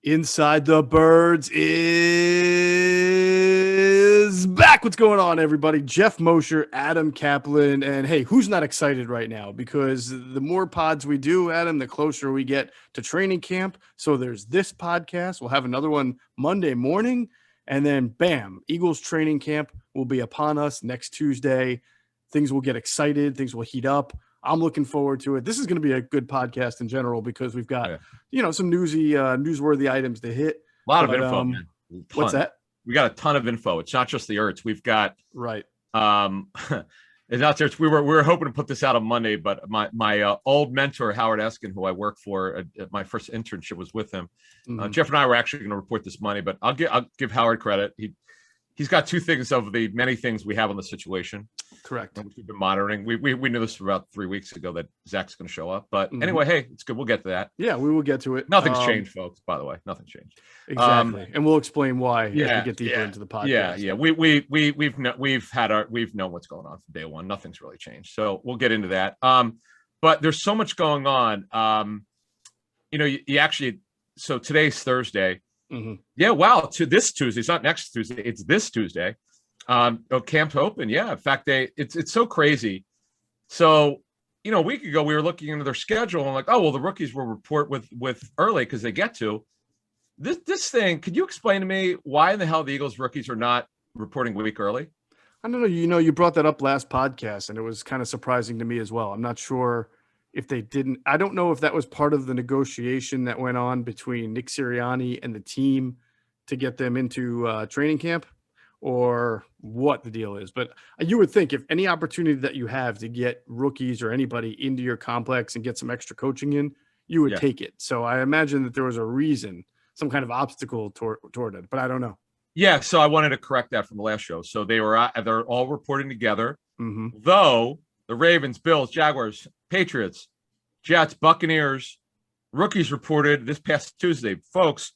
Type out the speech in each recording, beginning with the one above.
Inside the Birds is back. What's going on, everybody? Geoff, Mosher, Adam Caplan, and hey, who's not excited right now? Because the more pods we do, Adam, the closer we get to training camp. So there's this podcast. We'll have another one Monday morning, and then bam, Eagles training camp will be upon us next Tuesday. Things will get excited. Things will heat up. I'm looking forward to it. This is going to be a good podcast in general because we've got, some newsworthy items to hit. A lot of info, man. What's that? We got a ton of info. It's not just the Ertz. We've got right. It's not Ertz. We were hoping to put this out on Monday, but my old mentor Howard Eskin, who I worked for at my first internship, was with him. Mm-hmm. Geoff and I were actually going to report this Monday, but I'll give Howard credit. He's got two things of the many things we have on the situation. Correct. Which we've been monitoring. We knew this about 3 weeks ago that Zach's going to show up. But anyway, hey, it's good. We'll get to that. Yeah, we will get to it. Nothing's changed, folks, by the way. Nothing's changed. Exactly. And we'll explain why as we get deeper into the podcast. Yeah. We've known what's going on from day one. Nothing's really changed. So we'll get into that. But there's so much going on. You actually, so today's Thursday. Mm-hmm. Yeah, wow. To this Tuesday. It's not next Tuesday. It's this Tuesday. Camp's open. Yeah. In fact, it's so crazy. So, a week ago we were looking into their schedule and like, oh, well, the rookies will report with early because they get to this thing. Could you explain to me why in the hell the Eagles rookies are not reporting a week early? I don't know. You brought that up last podcast and it was kind of surprising to me as well. I'm not sure if they didn't. I don't know if that was part of the negotiation that went on between Nick Sirianni and the team to get them into training camp, or what the deal is. But you would think if any opportunity that you have to get rookies or anybody into your complex and get some extra coaching in, you would take it. So I imagine that there was a reason, some kind of obstacle toward it, but I don't know. Yeah. So I wanted to correct that from the last show. So they're all reporting together, mm-hmm. though the Ravens, Bills, Jaguars, Patriots, Jets, Buccaneers, rookies reported this past Tuesday. Folks,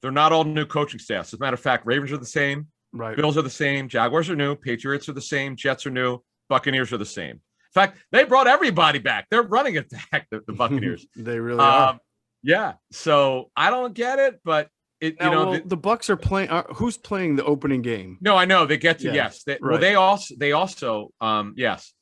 they're not all new coaching staffs. As a matter of fact, Ravens are the same. Right. Bills are the same. Jaguars are new. Patriots are the same. Jets are new. Buccaneers are the same. In fact, they brought everybody back. They're running it back, the Buccaneers. They really are. Yeah. So I don't get it, but the Bucs are playing. Who's playing the opening game? No, I know they get to yes. Well, they also yes.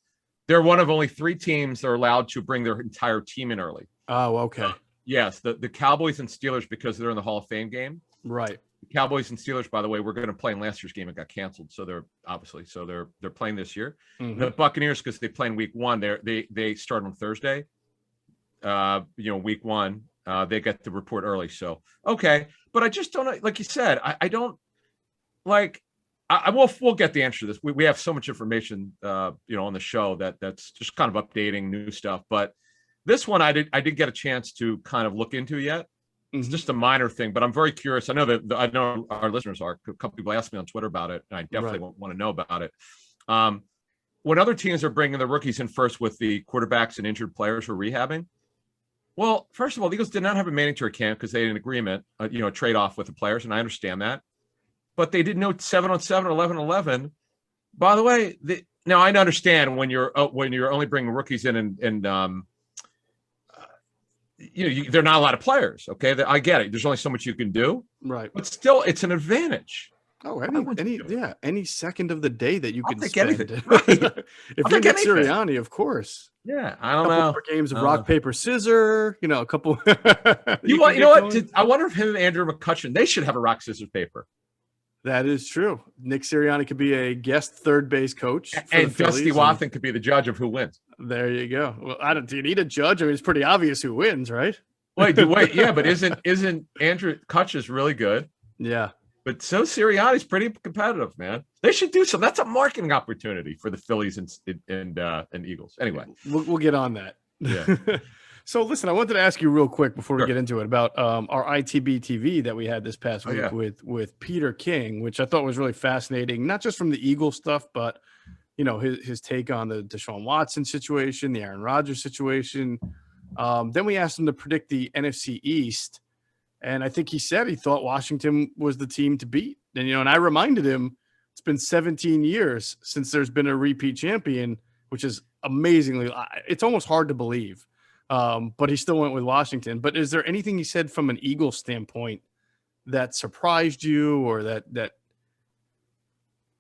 They're one of only 3 teams that are allowed to bring their entire team in early. Oh, okay. Yes, the Cowboys and Steelers, because they're in the Hall of Fame game. Right. The Cowboys and Steelers, by the way, we're going to play in last year's game. It got canceled, so they're playing this year. Mm-hmm. The Buccaneers, because they play in week 1, they start on Thursday. Week 1, they get to report early. So okay, but I just don't like you said. I don't like. We'll get the answer to this. We have so much information, on the show that's just kind of updating new stuff. But this one, I did get a chance to kind of look into yet. It's just a minor thing, but I'm very curious. I know our listeners are. A couple people asked me on Twitter about it, and I definitely want to know about it. When other teams are bringing the rookies in first with the quarterbacks and injured players who are rehabbing, well, first of all, the Eagles did not have a mandatory camp because they had an agreement, a trade-off with the players, and I understand that. But they did no 7-on-7 or 11-on-11. By the way, now I understand when you're only bringing rookies in and they're not a lot of players. Okay, I get it. There's only so much you can do. Right. But still, it's an advantage. Oh, any second of the day that you can spend. Anything. Right. If you're Nick Sirianni, of course. Yeah, I don't know. More games of rock, paper, scissors. A couple. you know what? I wonder if him and Andrew McCutcheon, they should have a rock, scissors, paper. That is true. Nick Sirianni could be a guest third base coach. And Dusty Watson could be the judge of who wins. There you go. Well, do you need a judge? I mean, it's pretty obvious who wins, right? Wait, yeah, but isn't Andrew Kutch really good? Yeah. But so Sirianni's pretty competitive, man. They should do something. That's a marketing opportunity for the Phillies and Eagles. Anyway. We'll get on that. Yeah. So listen, I wanted to ask you real quick before we get into it about our ITB TV that we had this past week with Peter King, which I thought was really fascinating, not just from the Eagles stuff, but his take on the Deshaun Watson situation, the Aaron Rodgers situation. Then we asked him to predict the NFC East, and I think he said he thought Washington was the team to beat. And and I reminded him it's been 17 years since there's been a repeat champion, which is amazingly, it's almost hard to believe. But he still went with Washington. But is there anything he said from an Eagles standpoint that surprised you, or that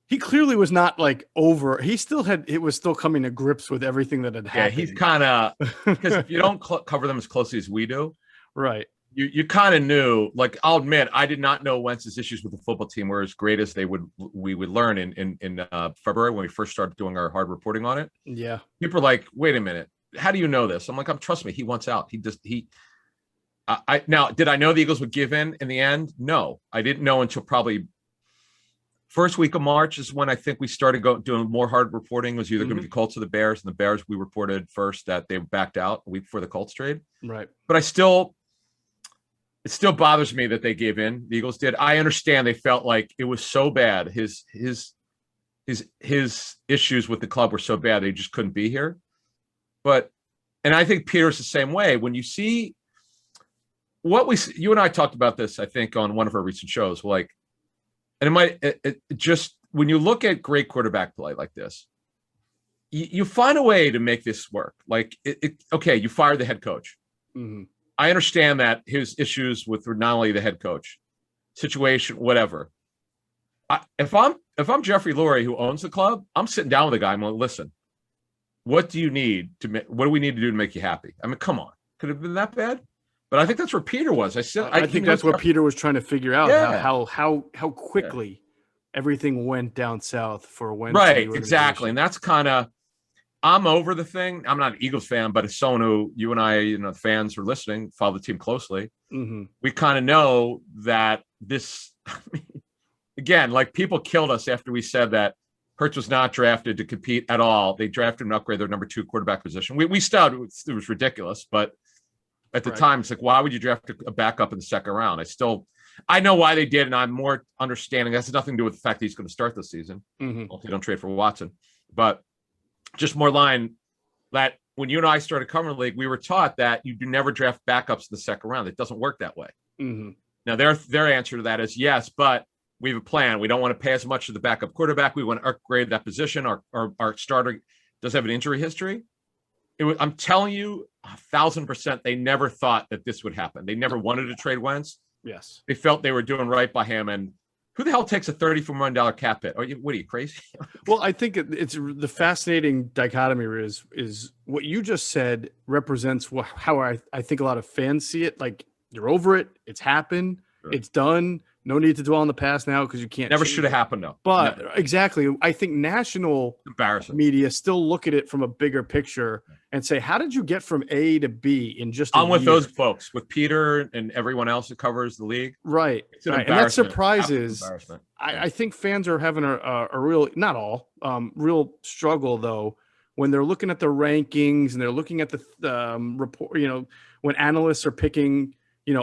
he clearly was not like over. He still was still coming to grips with everything that had happened. Yeah, he's kind of, because if you don't cover them as closely as we do, right? You kind of knew. Like, I'll admit, I did not know Wentz's issues with the football team were as great as we would learn in February when we first started doing our hard reporting on it. Yeah, people are like, wait a minute, how do you know this? I'm like, trust me, he wants out. Now, did I know the Eagles would give in the end? No, I didn't know until probably first week of March is when I think we started doing more hard reporting. It was either going to be Colts or the Bears, and the Bears, we reported first that they backed out a week before the Colts trade. Right. But it still bothers me that they gave in. The Eagles did. I understand they felt like it was so bad. His issues with the club were so bad they just couldn't be here. And I think Peter's the same way. When you see you and I talked about this, I think, on one of our recent shows, like, and it just, when you look at great quarterback play like this, you find a way to make this work. Like, okay, you fired the head coach. Mm-hmm. I understand that his issues with not only the head coach situation, whatever. If I'm Jeffrey Lurie, who owns the club, I'm sitting down with the guy. I'm like, listen, what do we need to do to make you happy? I mean, come on, could it have been that bad? But I think that's where Peter was. I think that's what Peter was trying to figure out. Yeah. How quickly everything went down south for Wentz. Right, exactly, and that's kind of, I'm over the thing. I'm not an Eagles fan, but as someone who, you and I, fans who are listening, follow the team closely. Mm-hmm. We kind of know that this, again, like, people killed us after we said that Ertz was not drafted to compete at all. They drafted and upgraded their number 2 quarterback position. We still, it was ridiculous, but at the time, it's like, why would you draft a backup in the second round? I know why they did, and I'm more understanding. That has nothing to do with the fact that he's going to start this season. Mm-hmm. If you don't trade for Watson, but just more line that when you and I started covering the league, we were taught that you do never draft backups in the second round. It doesn't work that way. Mm-hmm. Now, their answer to that is yes, but we have a plan. We don't want to pay as much to the backup quarterback. We want to upgrade that position. Our starter does have an injury history. I'm telling you, 1,000%, they never thought that this would happen. They never wanted to trade Wentz. Yes. They felt they were doing right by him. And who the hell takes a $34 million cap hit? What are you, crazy? Well, I think it's the fascinating dichotomy is what you just said represents how I think a lot of fans see it. Like, you're over it. It's happened. Sure. It's done. No need to dwell on the past now because you can't. Never should have happened, though. But exactly, I think national media still look at it from a bigger picture and say, how did you get from A to B in just a year? With those folks, with Peter and everyone else that covers the league. Right. And that surprises. I think fans are having a real, not all, real struggle, though, when they're looking at the rankings and they're looking at the report, when analysts are picking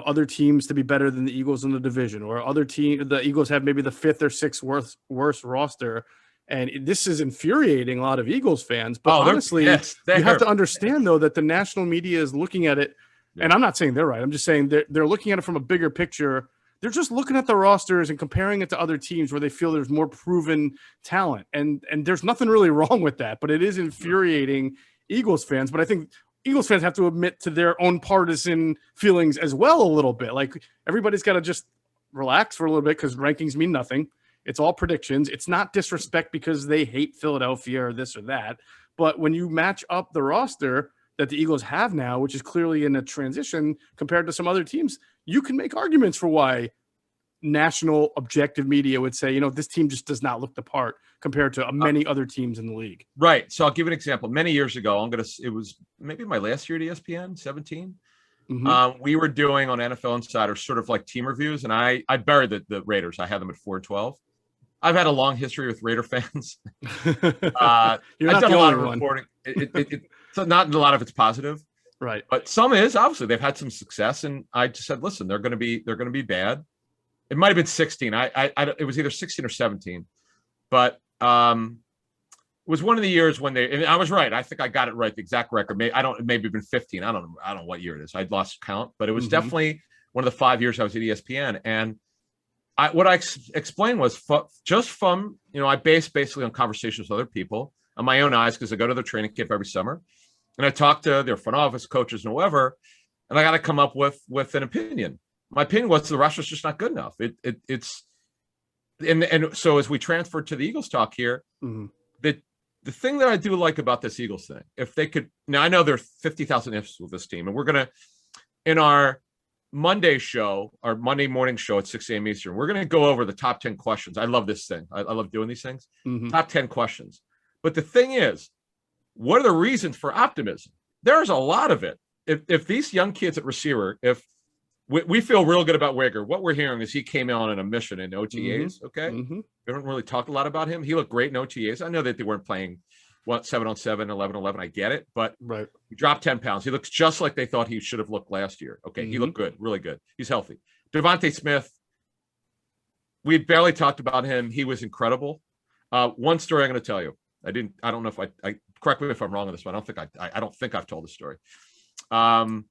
other teams to be better than the Eagles in the division, or the Eagles have maybe the 5th or 6th worst roster. And this is infuriating a lot of Eagles fans. But honestly, you have to understand, though, that the national media is looking at it. Yeah. And I'm not saying they're right. I'm just saying they're looking at it from a bigger picture. They're just looking at the rosters and comparing it to other teams where they feel there's more proven talent. And there's nothing really wrong with that. But it is infuriating Eagles fans. But I think Eagles fans have to admit to their own partisan feelings as well a little bit. Like, everybody's got to just relax for a little bit because rankings mean nothing. It's all predictions. It's not disrespect because they hate Philadelphia or this or that. But when you match up the roster that the Eagles have now, which is clearly in a transition compared to some other teams, you can make arguments for why national objective media would say, this team just does not look the part compared to many other teams in the league. Right. So I'll give an example. Many years ago, it was maybe my last year at ESPN, 17. Mm-hmm. We were doing on NFL Insider sort of like team reviews, and I buried the Raiders. I had them at 4-12. I've had a long history with Raider fans. You're I've not done the a lot only of reporting. So not a lot of it's positive, right? But some is. Obviously, they've had some success, and I just said, listen, they're going to be bad. It might have been 16. It was either 16 or 17, but it was one of the years when and I was right. I think I got it right. The exact record. It may have been 15. I don't know what year it is. I'd lost count, but it was definitely one of the 5 years I was at ESPN. And what I explained was just from, I based basically on conversations with other people on my own eyes, because I go to their training camp every summer and I talk to their front office coaches and whoever, and I got to come up with an opinion. my opinion was the roster's just not good enough. It's and so as we transfer to the Eagles talk here, the thing that I do like about this Eagles thing, if they could, now I know there's 50,000 ifs with this team, and we're gonna in our Monday show, our Monday morning show at 6 a.m. Eastern, we're gonna go over the top 10 questions. I love this thing. I love doing these things. Top 10 questions. But the thing is, what are the reasons for optimism? There's a lot of it. If these young kids at receiver, if we feel real good about Wager, what we're hearing is he came out on a mission in OTAs. Okay. We haven't really talked a lot about him. He looked great in OTAs. I know that they weren't playing 7-on-7, 11-11. I get it, but he dropped 10 pounds. He looks just like they thought he should have looked last year. Okay. He looked good, really good. He's healthy. Devontae Smith, we barely talked about him. He was incredible. One story I'm going to tell you. I don't know if I correct me if I'm wrong on this one. I don't think I've told the story. One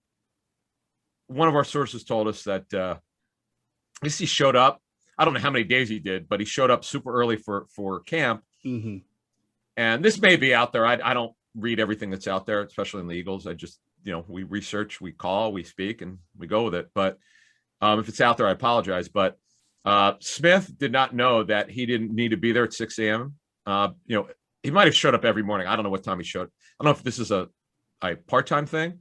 of our sources told us that at least he showed up. I don't know how many days he did, but he showed up super early for camp. And this may be out there. I don't read everything that's out there, especially in the Eagles. I just, we research, we call, we speak, and we go with it. But if it's out there, I apologize. But Smith did not know that he didn't need to be there at 6 a.m. He might have showed up every morning. I don't know what time he showed. I don't know if this is a part-time thing.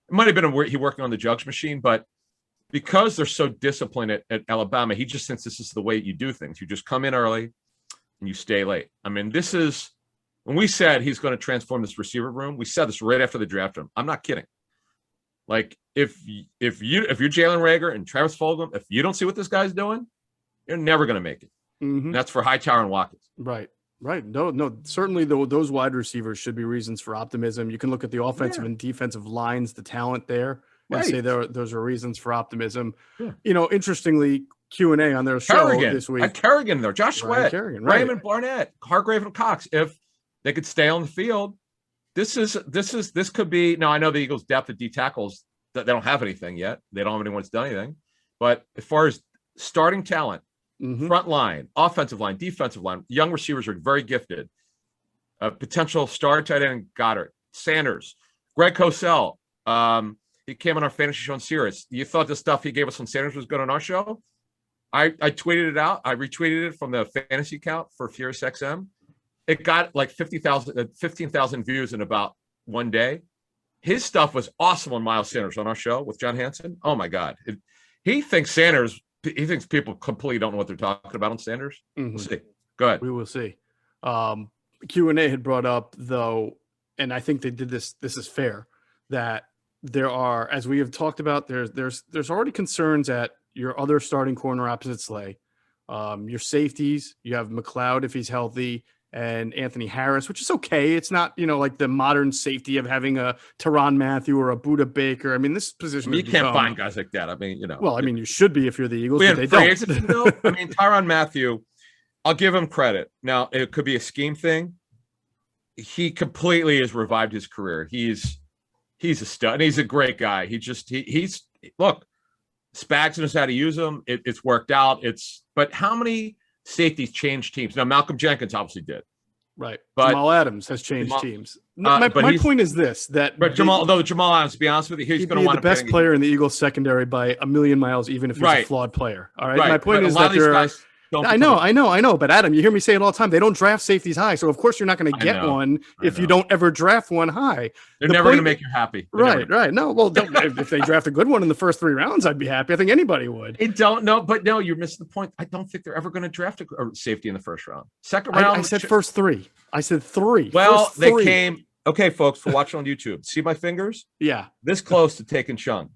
It might have been he working on the jugs machine, but because they're so disciplined at Alabama, he just thinks this is the way you do things. You just come in early and you stay late. I mean, this is when we said he's going to transform this receiver room. We said this right after the draft. I'm not kidding. Like if you're Jalen Reagor and Travis Fulgham, if you don't see what this guy's doing, you're never going to make it. And that's for Hightower and Watkins. Right. No, certainly those wide receivers should be reasons for optimism. You can look at the offensive and defensive lines, the talent there, and say those are reasons for optimism. Interestingly, Q&A on their show this week. Kerrigan there, Josh Sweat, Raymond Barnett, Hargrave and Cox. If they could stay on the field, this could be. Now I know the Eagles' depth at D tackles, they don't have anything yet. They don't have anyone that's done anything. But as far as starting talent, front line, offensive line, defensive line, young receivers are very gifted. Potential star tight end Goddard, Sanders, Greg Cosell. He came on our fantasy show on Sirius. You thought the stuff he gave us on Sanders was good on our show? I tweeted it out. I retweeted it from the fantasy account for Furious XM. It got like 15,000 views in about one day. His stuff was awesome on Miles Sanders on our show with John Hansen. Oh my God. He thinks people completely don't know what they're talking about on Sanders. We'll see. Go ahead. We will see. Q&A had brought up, though, and I think they did this is fair, that there are, as we have talked about, there's already concerns at your other starting corner opposite Slay. Your safeties, you have McLeod if he's healthy, and Anthony Harris, which is okay. It's not, like the modern safety of having a Tyrann Mathieu or a Buda Baker. I mean, this position. You can't find guys like that. I mean, Well, I mean, you should be if you're the Eagles. They don't. I mean, Tyrann Mathieu, I'll give him credit. Now, it could be a scheme thing. He completely has revived his career. He's a stud, and he's a great guy. He's look, Spags knows how to use him. It's worked out. But how many safeties changed teams? Now, Malcolm Jenkins obviously did. Right. But Jamal Adams has changed teams. My point is this, but Jamal Adams, to be honest with you, he's going to be the best player in the Eagles secondary by a million miles, even if he's a flawed player. All right. My point is that there are I know. But Adam, you hear me say it all the time. They don't draft safeties high. So of course you're not going to get one if you don't ever draft one high. They're never going to make you happy. Right. No, well, if they draft a good one in the first 3 rounds, I'd be happy. I think anybody would. You're missing the point. I don't think they're ever going to draft a safety in the first round. Second round. I said first 3. I said 3. Well, they came. Okay, folks, for watching on YouTube, see my fingers? Yeah. This close to taking Chin.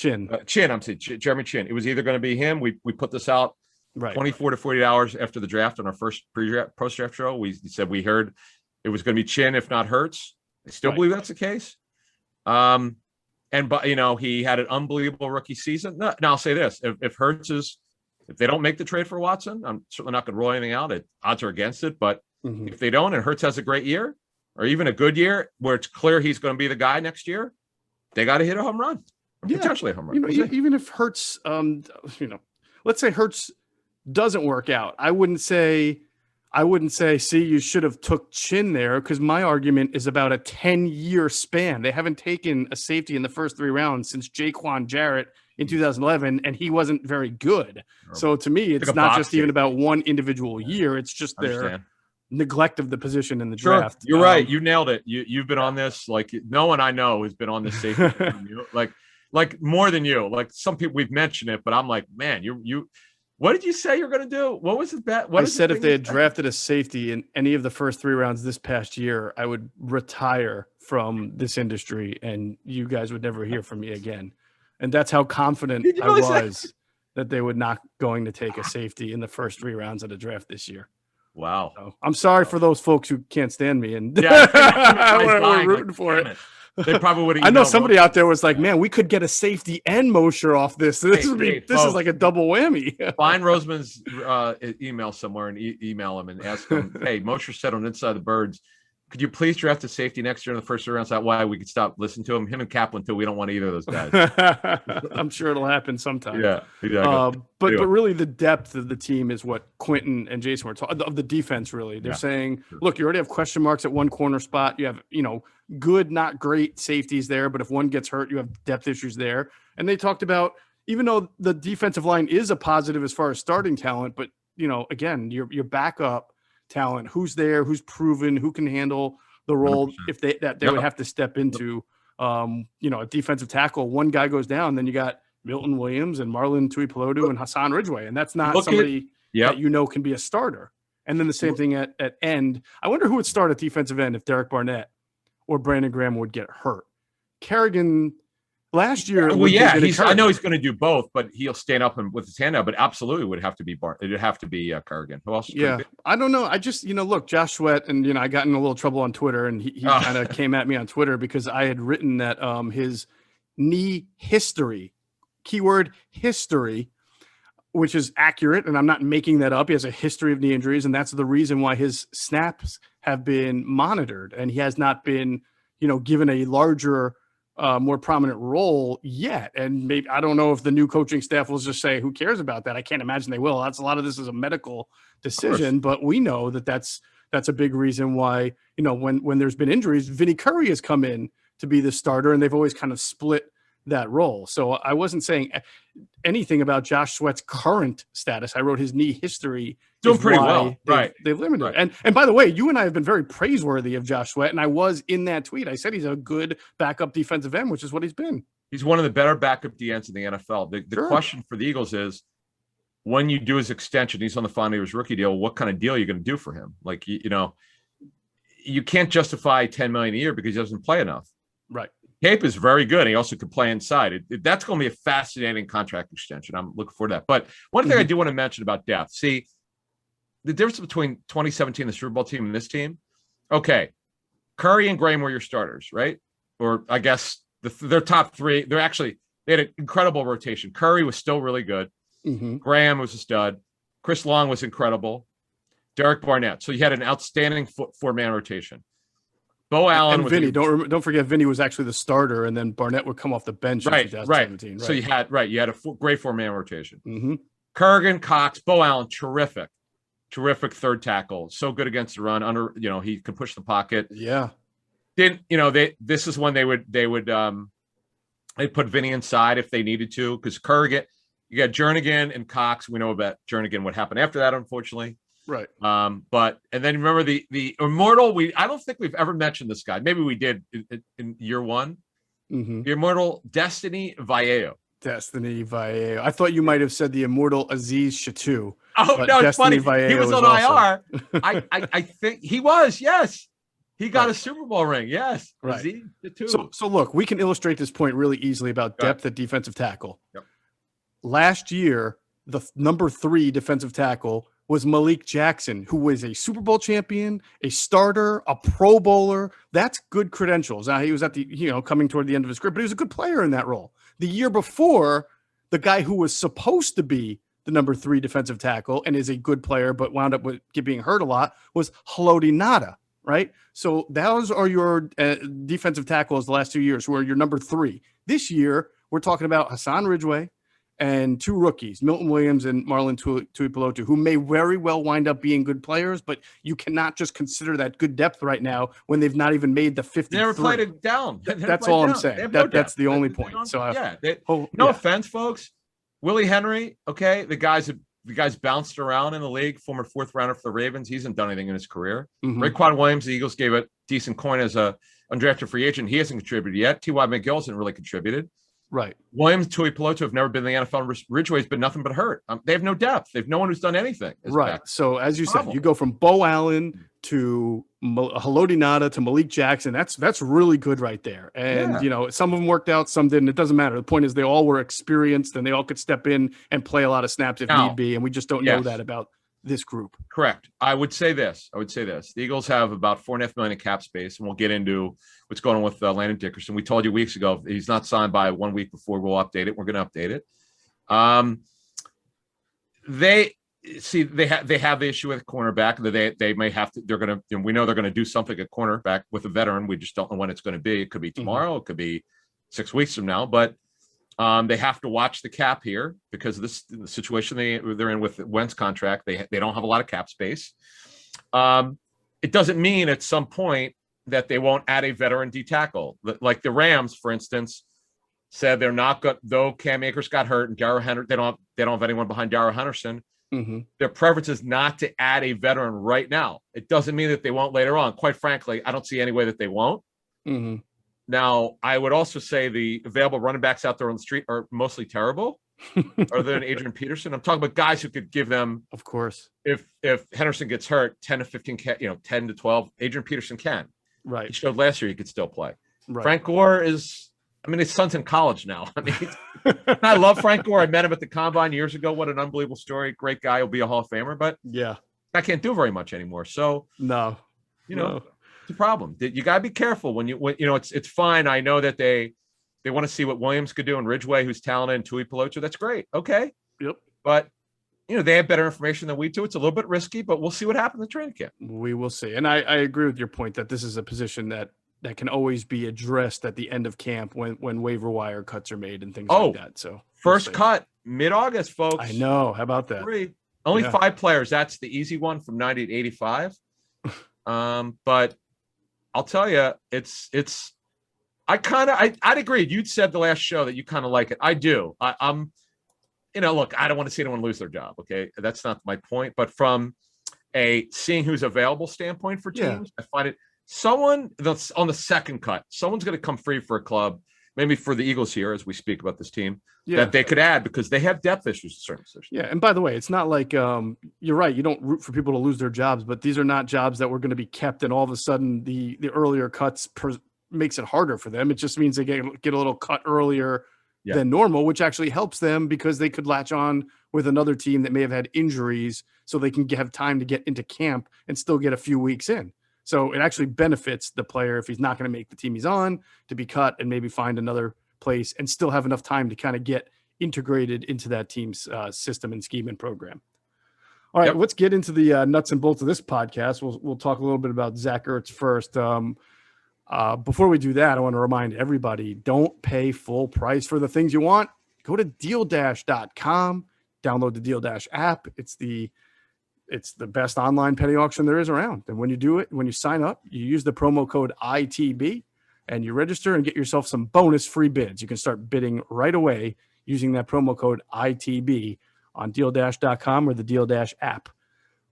I'm saying Jeremy Chin. It was either going to be him. We put this out 24 to 48 hours after the draft on our first post-draft show. We said we heard it was going to be Chin, if not Hurts. I still believe that's the case. But he had an unbelievable rookie season. Now I'll say this: if they don't make the trade for Watson, I'm certainly not going to rule anything out. Odds are against it, but if they don't, and Hurts has a great year or even a good year where it's clear he's going to be the guy next year, they got to hit a home run, potentially a home run. Even if Hurts, let's say Hurts doesn't work out, I wouldn't say, see, you should have took Chin there, because my argument is about a 10-year span. They haven't taken a safety in the first 3 rounds since Jaquan Jarrett in 2011, and he wasn't very good. So to me, it's like not just even about one individual year. It's just their neglect of the position in the draft. You're right. You nailed it. You've been on this. Like no one I know has been on this safety. like more than you. Like some people we've mentioned it, but I'm like, man, you. What did you say you're going to do? What was it? I said if they had drafted a safety in any of the first 3 rounds this past year, I would retire from this industry, and you guys would never hear from me again. And that's how confident I was that they were not going to take a safety in the first 3 rounds of the draft this year. Wow. So I'm sorry for those folks who can't stand me and we're rooting for it. They probably would. I know somebody out there was like, "Man, we could get a safety and Mosher off this. This is like a double whammy." Find Roseman's email somewhere and email him and ask him, "Hey, Mosher said on Inside the Birds, could you please draft a safety next year in the first 3 rounds? That why we could stop listening to him. Him and Caplan too. We don't want either of those guys." I'm sure it'll happen sometime. Yeah, exactly. But really, the depth of the team is what Quentin and Jason were talking of the defense. Really, they're saying, "Look, you already have question marks at one corner spot. You have, good, not great safeties there. But if one gets hurt, you have depth issues there." And they talked about, even though the defensive line is a positive as far as starting talent, but again, your backup talent, who's there, who's proven, who can handle the role 100%. If they would have to step into, a defensive tackle. One guy goes down, then you got Milton Williams and Marlon Tuipulotu and Hassan Ridgway, and that's not somebody that can be a starter. And then the same thing at end. I wonder who would start at defensive end if Derek Barnett or Brandon Graham would get hurt. Kerrigan last year. I know he's going to do both, but he'll stand up and with his hand out. But absolutely, would have to be it'd have to be Kerrigan. Who else? I don't know. I just look, Josh Sweat, and I got in a little trouble on Twitter, and he kind of came at me on Twitter because I had written that his knee history, keyword history, which is accurate, and I'm not making that up. He has a history of knee injuries, and that's the reason why his snaps have been monitored, and he has not been, given a larger, more prominent role yet. And maybe, I don't know if the new coaching staff will just say, who cares about that? I can't imagine they will. That's a lot of this is a medical decision, but we know that's a big reason why, when there's been injuries, Vinny Curry has come in to be the starter, and they've always kind of split that role. So I wasn't saying anything about Josh Sweat's current status. I wrote his knee history. Doing pretty well. They've limited it. And by the way, you and I have been very praiseworthy of Josh Sweat, and I was in that tweet. I said he's a good backup defensive end, which is what he's been. He's one of the better backup DNs in the NFL. The question for the Eagles is, when you do his extension, he's on the final year of his rookie deal, what kind of deal are you going to do for him? Like, you can't justify $10 million a year because he doesn't play enough. Right. Cape is very good. He also could play inside. That's going to be a fascinating contract extension. I'm looking forward to that. But one thing I do want to mention about depth, see, the difference between 2017, the Super Bowl team, and this team, okay, Curry and Graham were your starters, right? Or I guess their top three. They had an incredible rotation. Curry was still really good. Mm-hmm. Graham was a stud. Chris Long was incredible. Derek Barnett. So you had an outstanding four-man rotation. Bo Allen and Vinny. Don't forget, Vinny was actually the starter, and then Barnett would come off the bench in 2017. Right. So you had a great four-man rotation. Mm-hmm. Kerrigan, Cox, Bo Allen, terrific third tackle. So good against the run. He could push the pocket. Yeah. This is when they put Vinny inside if they needed to, because Kerrigan, you got Jernigan and Cox. We know about Jernigan. What happened after that, unfortunately. Right. And then remember the immortal. I don't think we've ever mentioned this guy. Maybe we did in year one. Mm-hmm. The immortal Destiny Vallejo. Destiny Vallejo. I thought you might have said the immortal Aziz Chatou. Oh no, it's funny. He was on IR. I think he was. Yes, he got a Super Bowl ring. Yes, right. Aziz Chatou. So look, we can illustrate this point really easily about depth at defensive tackle. Yep. Last year, the number 3 defensive tackle was Malik Jackson, who was a Super Bowl champion, a starter, a Pro Bowler. That's good credentials. Now, he was at the, coming toward the end of his career, but he was a good player in that role. The year before, the guy who was supposed to be the number 3 defensive tackle and is a good player, but wound up with being hurt a lot, was Haloti Ngata, right? So those are your defensive tackles the last 2 years, who are your number 3. This year, we're talking about Hassan Ridgway and 2 rookies, Milton Williams and Marlon Tuipulotu, who may very well wind up being good players, but you cannot just consider that good depth right now when they've not even made the 53. They never played it down. That's all I'm saying. That's the only point. So no offense, folks. Willie Henry, okay, the guy's bounced around in the league, former 4th rounder for the Ravens. He hasn't done anything in his career. Raekwon Williams, the Eagles gave a decent coin as a undrafted free agent. He hasn't contributed yet. T.Y. McGill hasn't really contributed. Right. Williams, Tuipulotu have never been in the NFL. Ridgeway's been nothing but hurt. They have no depth. They have no one who's done anything. Right. So as you said, you go from Bo Allen to Haloti Ngata to Malik Jackson. That's really good right there. And, some of them worked out, some didn't. It doesn't matter. The point is they all were experienced and they all could step in and play a lot of snaps if need be. And we just don't know that about this group. Correct. I would say this. The Eagles have about $4.5 million in cap space, and we'll get into what's going on with Landon Dickerson. We told you weeks ago he's not signed by 1 week before. We'll update it. We're going to update it. They have the issue with cornerback that they may have to. They're going to. We know they're going to do something at cornerback with a veteran. We just don't know when it's going to be. It could be tomorrow. It could be 6 weeks from now. But they have to watch the cap here because of the situation they're in with the Wentz contract. They don't have a lot of cap space. It doesn't mean at some point that they won't add a veteran D tackle. Like the Rams, for instance, said they're not going. Though Cam Akers got hurt and Darrell Henderson, they don't have anyone behind Darrell Henderson. Their preference is not to add a veteran right now. It doesn't mean that they won't later on. Quite frankly, I don't see any way that they won't. Now, I would also say the available running backs out there on the street are mostly terrible, other than Adrian Peterson. I'm talking about guys who could give them, of course, if Henderson gets hurt, 10 to 15, 10 to 12. Adrian Peterson can. Right. He showed last year he could still play. Right. Frank Gore his son's in college now. I love Frank Gore. I met him at the Combine years ago. What an unbelievable story. Great guy. He'll be a Hall of Famer, but I can't do very much anymore. So it's a problem. You got to be careful when it's fine. I know that they want to see what Williams could do in Ridgeway, who's talented, and Tuipulotu. That's great. Okay. Yep. But they have better information than we do. It's a little bit risky, but we'll see what happens in training camp. We will see. And I agree with your point that this is a position that can always be addressed at the end of camp when waiver wire cuts are made and things like that. So first cut mid-August, folks. I know. How about that? Only 5 players. That's the easy one from 90 to 85. But I'll tell you, I'd agree. You'd said the last show that you kind of like it. I do. I'm look, I don't want to see anyone lose their job. Okay. That's not my point, but from a seeing who's available standpoint for teams, I find it someone that's on the second cut, someone's going to come free for a club, maybe for the Eagles here, as we speak about this team, that they could add because they have depth issues in certain positions. Yeah. And by the way, it's not like you're right. You don't root for people to lose their jobs, but these are not jobs that were going to be kept. And all of a sudden the earlier cuts makes it harder for them. It just means they get a little cut earlier than normal, which actually helps them because they could latch on with another team that may have had injuries so they can have time to get into camp and still get a few weeks in. So it actually benefits the player if he's not going to make the team he's on to be cut and maybe find another place and still have enough time to kind of get integrated into that team's system and scheme and program. All right, let's get into the nuts and bolts of this podcast. We'll talk a little bit about Zach Ertz first. Before we do that, I want to remind everybody, don't pay full price for the things you want. Go to DealDash.com, download the Deal Dash app. It's the best online penny auction there is around. And when you do it, when you sign up, you use the promo code ITB and you register and get yourself some bonus free bids. You can start bidding right away using that promo code ITB on DealDash.com or the Deal Dash app.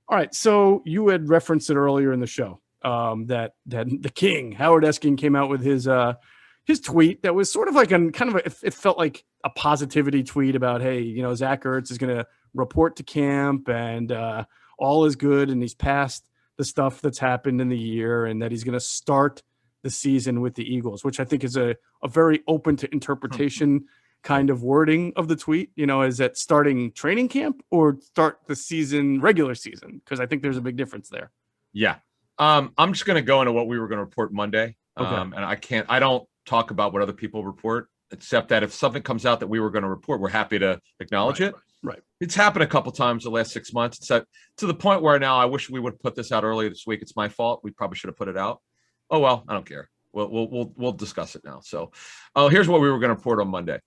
All right, so you had referenced it earlier in the show that the King, Howard Eskin, came out with his tweet that was sort of like it felt like a positivity tweet about, hey, Zach Ertz is going to report to camp and all is good and he's past the stuff that's happened in the year and that he's going to start the season with the Eagles, which I think is a very open to interpretation kind of wording of the tweet. Is that starting training camp or start the season, regular season? Because I think there's a big difference there. Yeah. I'm just going to go into what we were going to report Monday. Okay. And I don't talk about what other people report, except that if something comes out that we were going to report, we're happy to acknowledge it. Right. It's happened a couple times the last 6 months. It's to the point where now I wish we would put this out earlier this week. It's my fault. We probably should have put it out. Oh, well, I don't care. We'll discuss it now. So here's what we were going to report on Monday.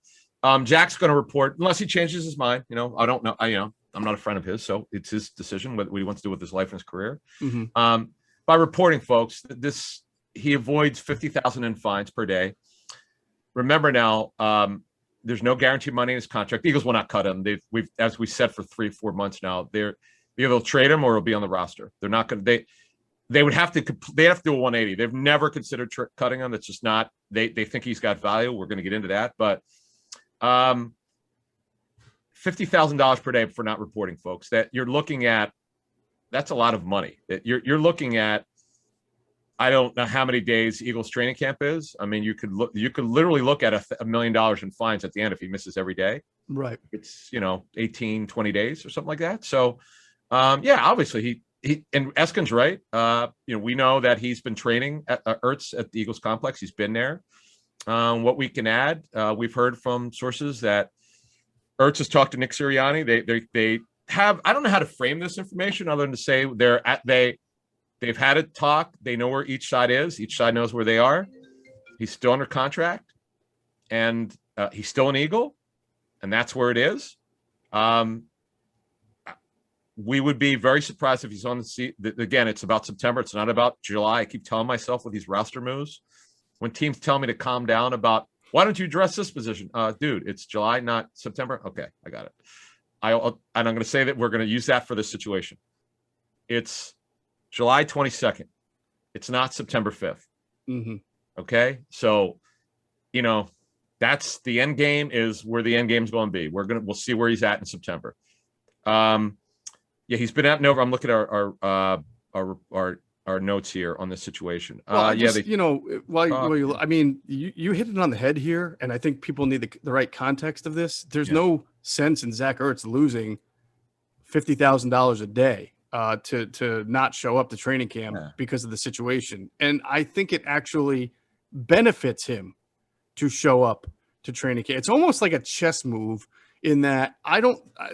Jack's going to report unless he changes his mind. I don't know. I'm not a friend of his, so it's his decision what he wants to do with his life and his career. Mm-hmm. By reporting, folks, he avoids 50,000 in fines per day. Remember now, there's no guaranteed money in his contract. The Eagles will not cut him. We've as we said for 3-4 months now. Either they'll trade him or he'll be on the roster. They're not going to. They would have to. They have to do a 180. They've never considered cutting him. That's just not. They think he's got value. We're going to get into that, but $50,000 per day for not reporting, folks. That you're looking at. That's a lot of money. That you're looking at. I don't know how many days Eagles training camp is. I mean, you could literally look at $1 million in fines at the end if he misses every day. Right. It's 18, 20 days or something like that. So, obviously he and Eskin's right. We know that he's been training at Ertz at the Eagles complex. He's been there. What we can add, we've heard from sources that Ertz has talked to Nick Sirianni. They have. I don't know how to frame this information other than to say they've had a talk. They know where each side is. Each side knows where they are. He's still under contract, and he's still an Eagle, and that's where it is. We would be very surprised if he's on the seat. Again, it's about September. It's not about July. I keep telling myself with these roster moves, when teams tell me to calm down about, why don't you address this position? Dude, it's July, not September. Okay, I got it. And I'm going to say that we're going to use that for this situation. It's July 22nd. It's not September 5th. Mm-hmm. Okay. So, that's the end game is where the end game is going to be. We'll see where he's at in September. He's been out and over. I'm looking at our notes here on this situation. Well, you hit it on the head here. And I think people need the right context of this. There's no sense in Zach Ertz losing $50,000 a day. To not show up to training camp because of the situation. And I think it actually benefits him to show up to training camp. It's almost like a chess move in that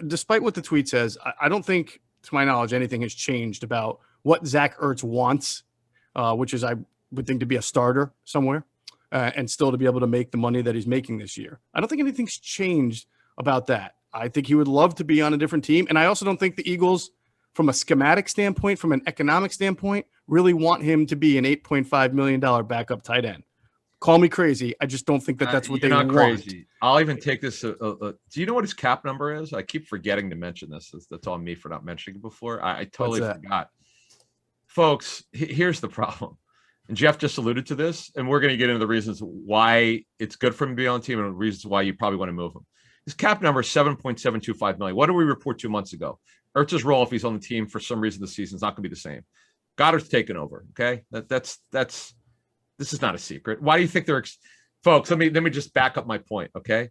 despite what the tweet says, I don't think, to my knowledge, anything has changed about what Zach Ertz wants, which is, I would think, to be a starter somewhere and still to be able to make the money that he's making this year. I don't think anything's changed about that. I think he would love to be on a different team. And I also don't think the Eagles, from a schematic standpoint, from an economic standpoint, really want him to be an $8.5 million backup tight end. Call me crazy. I just don't think that's what they want. Crazy. I'll even take this. Do you know what his cap number is? I keep forgetting to mention this. That's on me for not mentioning it before. I totally forgot. Folks, here's the problem. And Geoff just alluded to this, and we're going to get into the reasons why it's good for him to be on the team and the reasons why you probably want to move him. His cap number is $7.725 million. What did we report 2 months ago? Ertz's role, if he's on the team for some reason this season, is not going to be the same. Goddard's taken over. Okay, that's this is not a secret. Why do you think folks? Let me just back up my point. Okay,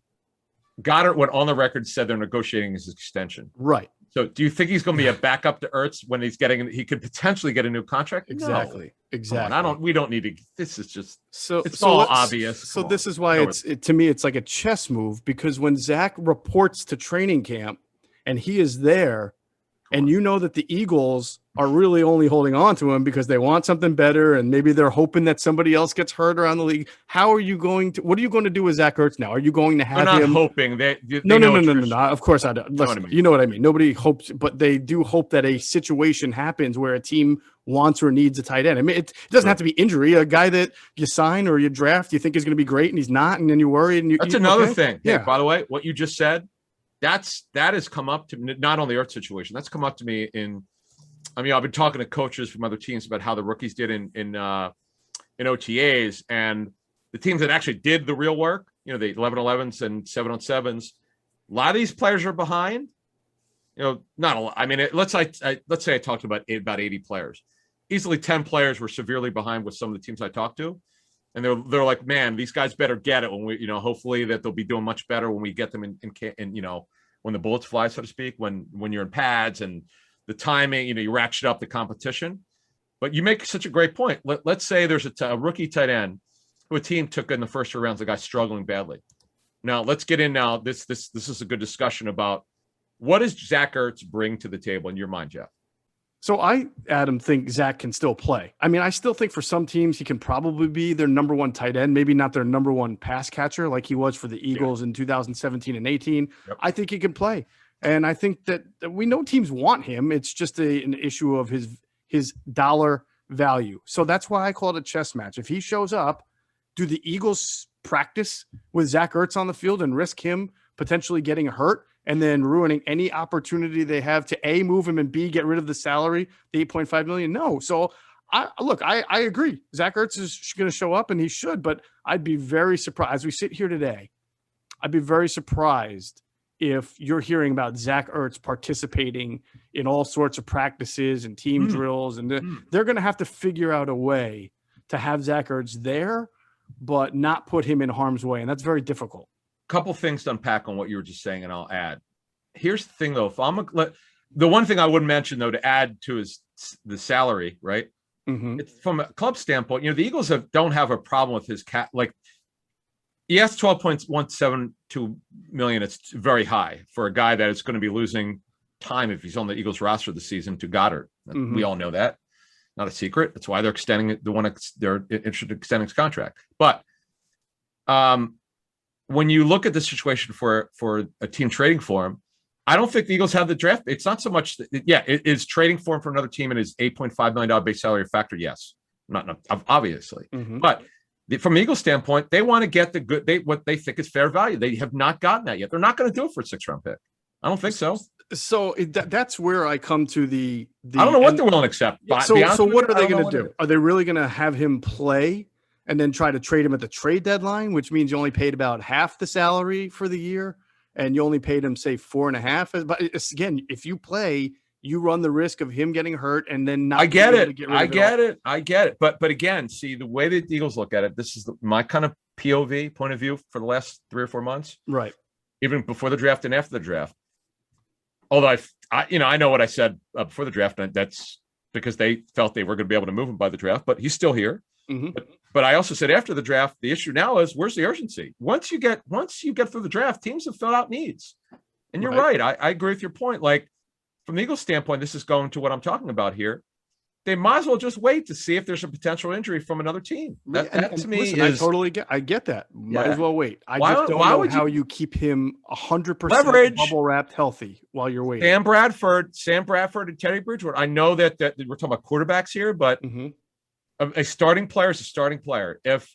Goddard went on the record, said they're negotiating his extension. Right. So, do you think he's going to be a backup to Ertz when he could potentially get a new contract? Exactly. No. Exactly. We don't need to. This is just it's all obvious. So this is why to me it's like a chess move, because when Zach reports to training camp and he is there, and you know that the Eagles are really only holding on to him because they want something better, and maybe they're hoping that somebody else gets hurt around the league. What are you going to do with Zach Ertz now? Are you going to have they're not him hoping? No. Of course I don't. Listen, you know what I mean. Nobody hopes, but they do hope that a situation happens where a team wants or needs a tight end. I mean, it doesn't have to be injury. A guy that you sign or you draft, you think is going to be great, and he's not, and then you're worried. And that's another thing. Yeah. Hey, by the way, what you just said, that has come up to me, not on the Ertz situation. That's come up to me I've been talking to coaches from other teams about how the rookies did in OTAs, and the teams that actually did the real work, the 11-11s and 7-on-7s. A lot of these players are behind. Not a lot. I mean, let's say I talked about 80 players. Easily 10 players were severely behind with some of the teams I talked to. And they're like, man, these guys better get it when we, hopefully that they'll be doing much better when we get them in when the bullets fly, so to speak, when you're in pads and the timing, you ratchet up the competition. But you make such a great point. Let's say there's a rookie tight end who a team took in the first 2 rounds, a guy struggling badly. Now let's get in now. This is a good discussion about what does Zach Ertz bring to the table in your mind, Geoff? So Adam, think Zach can still play. I mean, I still think for some teams he can probably be their number one tight end, maybe not their number one pass catcher like he was for the Eagles in 2017 and 18. Yep. I think he can play. And I think that we know teams want him. It's just an issue of his dollar value. So that's why I call it a chess match. If he shows up, do the Eagles practice with Zach Ertz on the field and risk him potentially getting hurt and then ruining any opportunity they have to A, move him, and B, get rid of the salary, the $8.5 million? No. So I agree. Zach Ertz is going to show up, and he should, but I'd be very surprised. As we sit here today, I'd be very surprised if you're hearing about Zach Ertz participating in all sorts of practices and team drills, and they're going to have to figure out a way to have Zach Ertz there, but not put him in harm's way, and that's very difficult. Couple things to unpack on what you were just saying, and I'll add. Here's the thing, though. If the one thing I would mention, though, to add to is the salary, right? It's from a club standpoint. The Eagles don't have a problem with his cap. Like, he has $12.172 million. It's very high for a guy that is going to be losing time if he's on the Eagles roster this season to Goddard. We all know that. Not a secret. That's why they're extending it. They're interested in extending his contract. But when you look at the situation for a team trading for him, I don't think the Eagles have the draft. It's not so much. It is trading for him for another team and his $8.5 million base salary factor. Yes, not obviously, but from an Eagles standpoint, they want to get what they think is fair value. They have not gotten that yet. They're not going to do it for a 6th-round pick. I don't think so. So that's where I come to the I don't know what they're willing to accept. So what are they going to do? Are they really going to have him play and then try to trade him at the trade deadline, which means you only paid about half the salary for the year and you only paid him, say, 4.5? But again, if you play, you run the risk of him getting hurt and then not. I get it. But again, see, the way the Eagles look at it, this is my kind of POV point of view for the last 3 or 4 months. Right. Even before the draft and after the draft. Although I know what I said before the draft, and that's because they felt they were going to be able to move him by the draft, but he's still here. But I also said after the draft, the issue now is where's the urgency? Once you get through the draft, teams have filled out needs. And you're right. I agree with your point. Like, from the Eagles standpoint, this is going to what I'm talking about here. They might as well just wait to see if there's a potential injury from another team. That to me listen, is I get that. Might as well wait. I just don't know how you keep him 100% bubble wrapped healthy while you're waiting. Sam Bradford, and Teddy Bridgewater. I know that we're talking about quarterbacks here, but a starting player is a starting player. If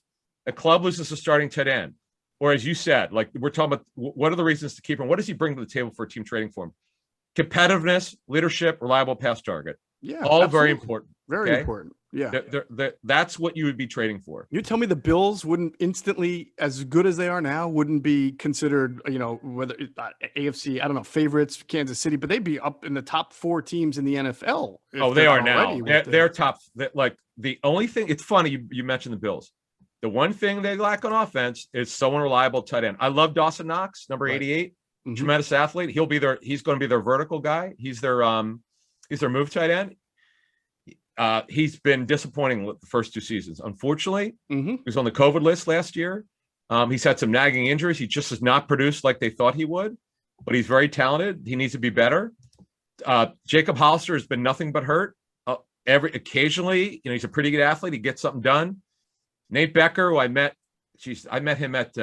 a club loses a starting tight end, or as you said, like we're talking about, what are the reasons to keep him? What does he bring to the table for a team trading for him? Competitiveness, leadership, reliable pass target. Yeah, all absolutely. very important. Very important. Yeah, that's what you would be trading for. You tell me the Bills wouldn't instantly, as good as they are now, wouldn't be considered, whether AFC, I don't know, favorites, Kansas City, but they'd be up in the top 4 teams in the NFL. Oh, they are now. They're top. Like, the only thing, it's funny you mentioned the Bills. The one thing they lack on offense is someone reliable tight end. I love Dawson Knox, number 88, tremendous athlete. He's going to be their vertical guy. He's their move tight end. He's been disappointing the first 2 seasons. Unfortunately, he was on the COVID list last year. He's had some nagging injuries. He just has not produced like they thought he would, but he's very talented. He needs to be better. Jacob Hollister has been nothing but hurt. Occasionally, he's a pretty good athlete. He gets something done. Nate Becker, who I met him at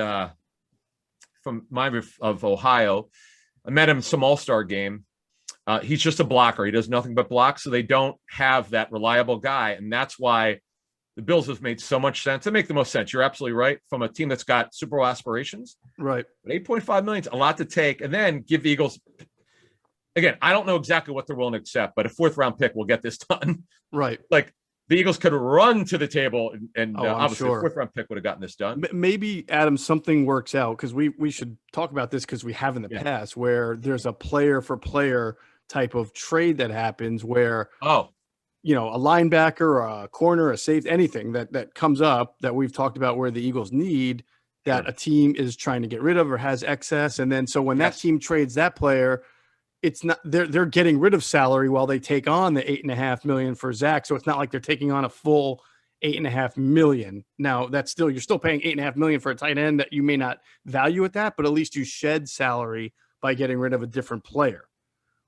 from Miami of Ohio. I met him in some All-Star game. He's just a blocker. He does nothing but block, so they don't have that reliable guy, and that's why the Bills have made so much sense. They make the most sense. You're absolutely right. From a team that's got Super Bowl aspirations, right? But $8.5 million is a lot to take, and then give the Eagles. Again, I don't know exactly what they're willing to accept, but a 4th-round pick will get this done. Right. Like, the Eagles could run to the table, and obviously sure. a 4th-round pick would have gotten this done. Maybe, Adam, something works out, because we should talk about this because we have in the past, where there's a player-for-player type of trade that happens where, a linebacker or a corner, a safety, anything that comes up that we've talked about where the Eagles need that a team is trying to get rid of or has excess. And then so when that team trades that player, it's not they're getting rid of salary while they take on the $8.5 million for Zach. So it's not like they're taking on a full $8.5 million. Now you're still paying $8.5 million for a tight end that you may not value at that, but at least you shed salary by getting rid of a different player.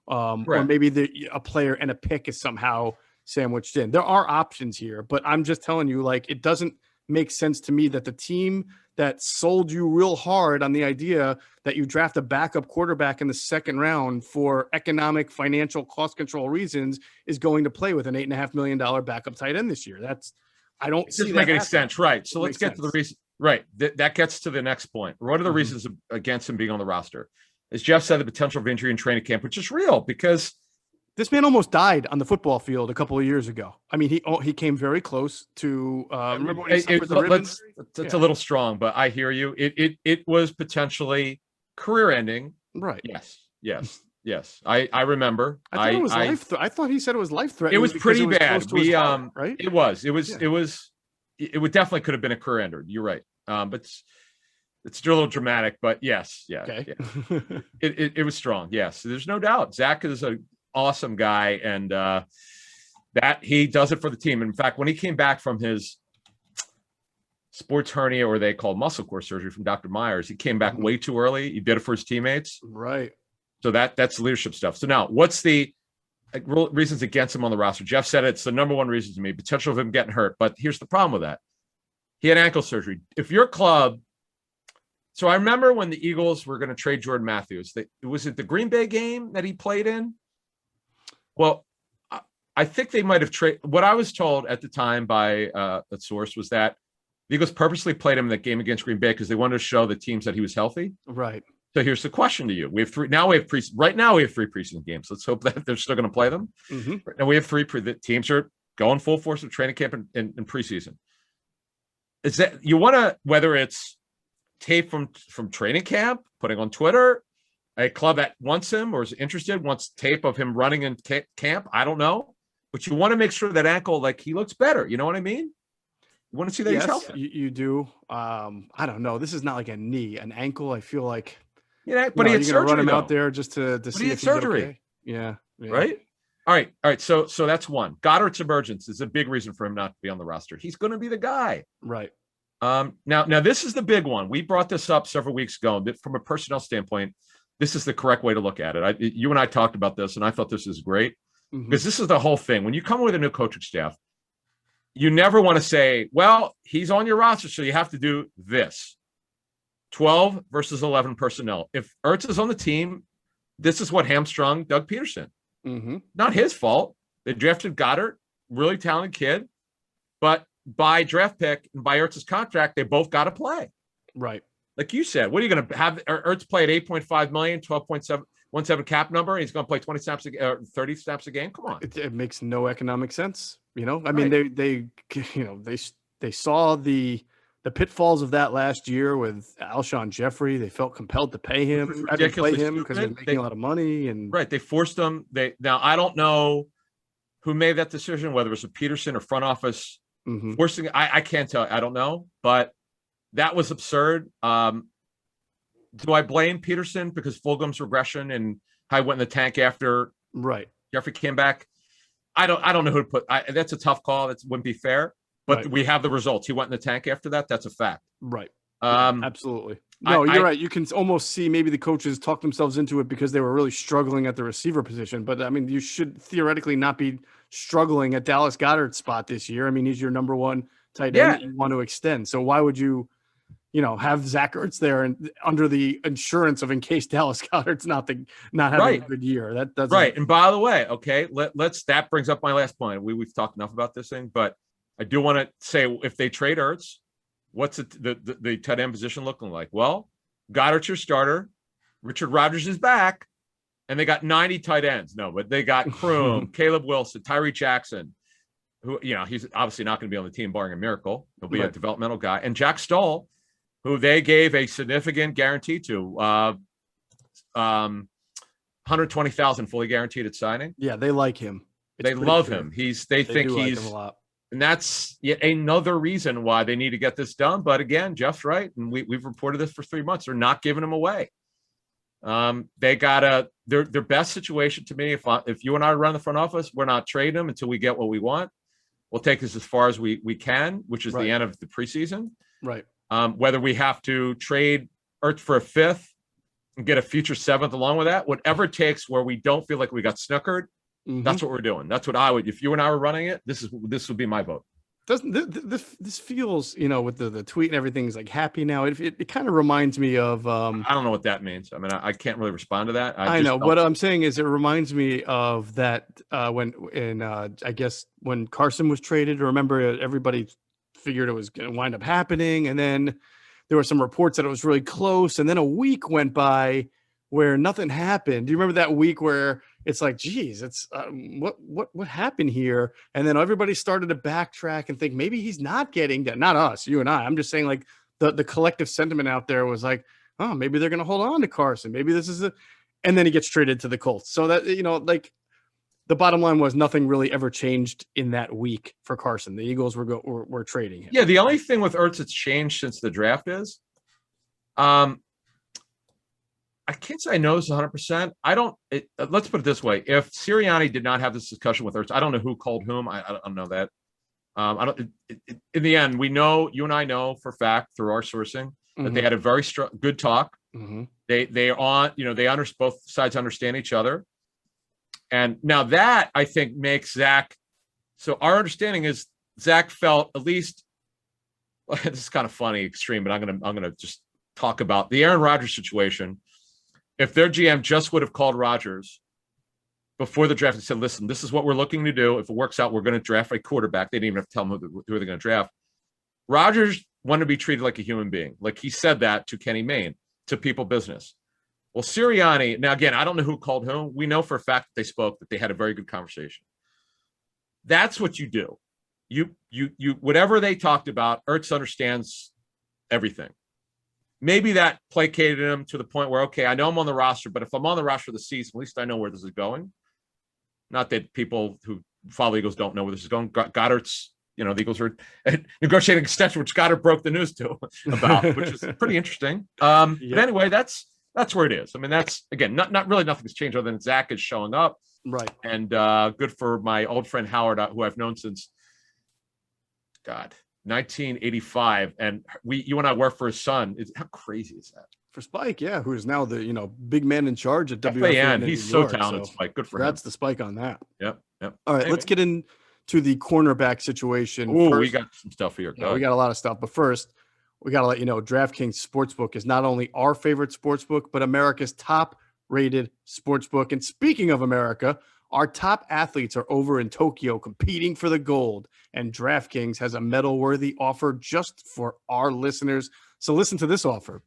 or maybe a player and a pick is somehow sandwiched in. There are options here, but I'm just telling you, like, it doesn't make sense to me that the team that sold you real hard on the idea that you draft a backup quarterback in the second round for economic, financial, cost control reasons is going to play with an $8.5 million backup tight end this year. I don't see that. Doesn't make any sense. Right. So let's get to the reason. Right. That gets to the next point. What are the reasons against him being on the roster? As Geoff said, the potential of injury in training camp, which is real because this man almost died on the football field a couple of years ago. I mean, he came very close to remember when he suffered the rib injury? It's a little strong, but I hear you. It was potentially career ending. Right. Yes. I remember. I thought it was I thought he said it was life threatening. It was pretty bad. Right? It was. It would definitely could have been a career ender. You're right. But it's still a little dramatic, but yes. Okay. Yeah. It was strong. Yes. There's no doubt. Zach is an awesome guy, and that he does it for the team. In fact, when he came back from his sports hernia, or they call muscle core surgery from Dr. Myers, he came back way too early. He did it for his teammates. Right. So that's leadership stuff. So now what's the reasons against him on the roster? Geoff said it's the number one reason to me, potential of him getting hurt. But here's the problem with that. He had ankle surgery. If your club, so I remember when the Eagles were going to trade Jordan Matthews, was it the Green Bay game that he played in? Well, I think they might have traded. What I was told at the time by a source was that the Eagles purposely played him in that game against Green Bay because they wanted to show the teams that he was healthy. Right. So here's the question to you: we have three. Now we have right now we have 3 preseason games. Let's hope that they're still going to play them. Right now we have 3. The teams are going full force of training camp and preseason. Is that you want to, whether it's tape from training camp, putting on Twitter, a club that wants him or is interested, wants tape of him running in camp. I don't know, but you want to make sure that ankle, like, he looks better. You know what I mean? You want to see that he's healthy. You do. I don't know. This is not like a knee, an ankle. I feel like, but he had surgery. Run him out there just to see if surgery. He's okay. Yeah. Right. All right. So that's one. Goddard's emergence is a big reason for him not to be on the roster. He's going to be the guy. Right. Now this is the big one. We brought this up several weeks ago. That from a personnel standpoint, this is the correct way to look at it. You and I talked about this, and I thought this is great because this is the whole thing. When you come with a new coaching staff, you never want to say, well, he's on your roster, so you have to do this. 12 versus 11 personnel. If Ertz is on the team, this is what hamstrung Doug Peterson. Not his fault. They drafted Goddard, really talented kid, but by draft pick and by Ertz's contract, they both got to play. Right. Like you said, what are you going to have Ertz play at $8.5 million, 12.717 cap number? And he's going to play 20 snaps, 30 snaps a game. Come on. It makes no economic sense. I mean, they saw the pitfalls of that last year with Alshon Jeffrey. They felt compelled to pay him, play him because he was making a lot of money. And right. They forced him. Now I don't know who made that decision, whether it was a Peterson or front office forcing. I can't tell. I don't know, but that was absurd. Do I blame Peterson because Fulgham's regression and how he went in the tank after Jeffrey came back? I don't know who to put. That's a tough call. That wouldn't be fair. But we have the results. He went in the tank after that. That's a fact. Right. Absolutely. No, you're right. You can almost see maybe the coaches talk themselves into it because they were really struggling at the receiver position. But I mean, you should theoretically not be struggling at Dallas Goedert's spot this year. I mean, he's your number one tight end that you want to extend. So why would you, have Zach Ertz there and under the insurance of in case Dallas Goedert's not having a good year? That's right. And by the way, okay, that brings up my last point. We've talked enough about this thing, but I do want to say if they trade Ertz, what's the tight end position looking like? Well, Goddard's your starter. Richard Rodgers is back, and they got 90 tight ends. No, but they got Kroom, Caleb Wilson, Tyree Jackson, who, he's obviously not going to be on the team barring a miracle. He'll be a developmental guy. And Jack Stoll, who they gave a significant guarantee to, $120,000 fully guaranteed at signing. Yeah, they like him. They love him. They think he's like him a lot. And that's yet another reason why they need to get this done. But again, Jeff's right. And we've reported this for 3 months. They're not giving him away. They got their best situation to me. If you and I run the front office, we're not trading them until we get what we want. We'll take this as far as we can, which is the end of the preseason. Right. Whether we have to trade Ertz for a 5th and get a future 7th along with that. Whatever it takes where we don't feel like we got snookered, that's what we're doing. That's what I would, if you and I were running it, this would be my vote. Doesn't this feels, with the tweet and everything's like happy now. It kind of reminds me of I don't know what that means. I mean, I can't really respond to that. I know what I'm saying is it reminds me of that I guess when Carson was traded. Remember, everybody figured it was going to wind up happening, and then there were some reports that it was really close, and then a week went by where nothing happened. Do you remember that week where it's like, geez, it's what happened here? And then everybody started to backtrack and think maybe he's not getting that. Not us, you and I. I'm just saying, like, the collective sentiment out there was like, oh, maybe they're going to hold on to Carson. Maybe this is and then he gets traded to the Colts. So that, like, the bottom line was nothing really ever changed in that week for Carson. The Eagles were trading him. Yeah, the only thing with Ertz that's changed since the draft is, I can't say I know this 100%. Let's put it this way: if Sirianni did not have this discussion with Ertz, I don't know who called whom. I don't know that. In the end, we know, you and I know for a fact through our sourcing that they had a very good talk. They both sides understand each other, and now that I think makes Zach. So our understanding is Zach felt, at least, this is kind of funny, extreme, but I'm gonna just talk about the Aaron Rodgers situation. If their GM just would have called Rodgers before the draft and said, listen, this is what we're looking to do. If it works out, we're going to draft a quarterback. They didn't even have to tell them who they're going to draft. Rodgers wanted to be treated like a human being. Like he said that to Kenny Mayne, to People Business. Well, Sirianni, now again, I don't know who called whom. We know for a fact that they spoke, that they had a very good conversation. That's what you do. You whatever they talked about, Ertz understands everything. Maybe that placated him to the point where, okay, I know I'm on the roster, but if I'm on the roster of the season, at least I know where this is going. Not that people who follow Eagles don't know where this is going. Goddard's, the Eagles are negotiating an extension, which Goddard broke the news to about, which is pretty interesting. But anyway, that's where it is. I mean, that's, again, not really nothing's changed other than Zach is showing up. Right. And good for my old friend Howard, who I've known since, 1985, and you and I work for his son. How crazy is that? For Spike, yeah, who is now the big man in charge at FAN. He's so talented, Spike. Good for him. That's the Spike on that. Yep. All right, anyway, let's get into the cornerback situation. Oh, we got some stuff here. Yeah, we got a lot of stuff, but first, we got to let you know, DraftKings Sportsbook is not only our favorite sportsbook, but America's top-rated sportsbook. And speaking of America, our top athletes are over in Tokyo competing for the gold, and DraftKings has a medal-worthy offer just for our listeners. So listen to this offer.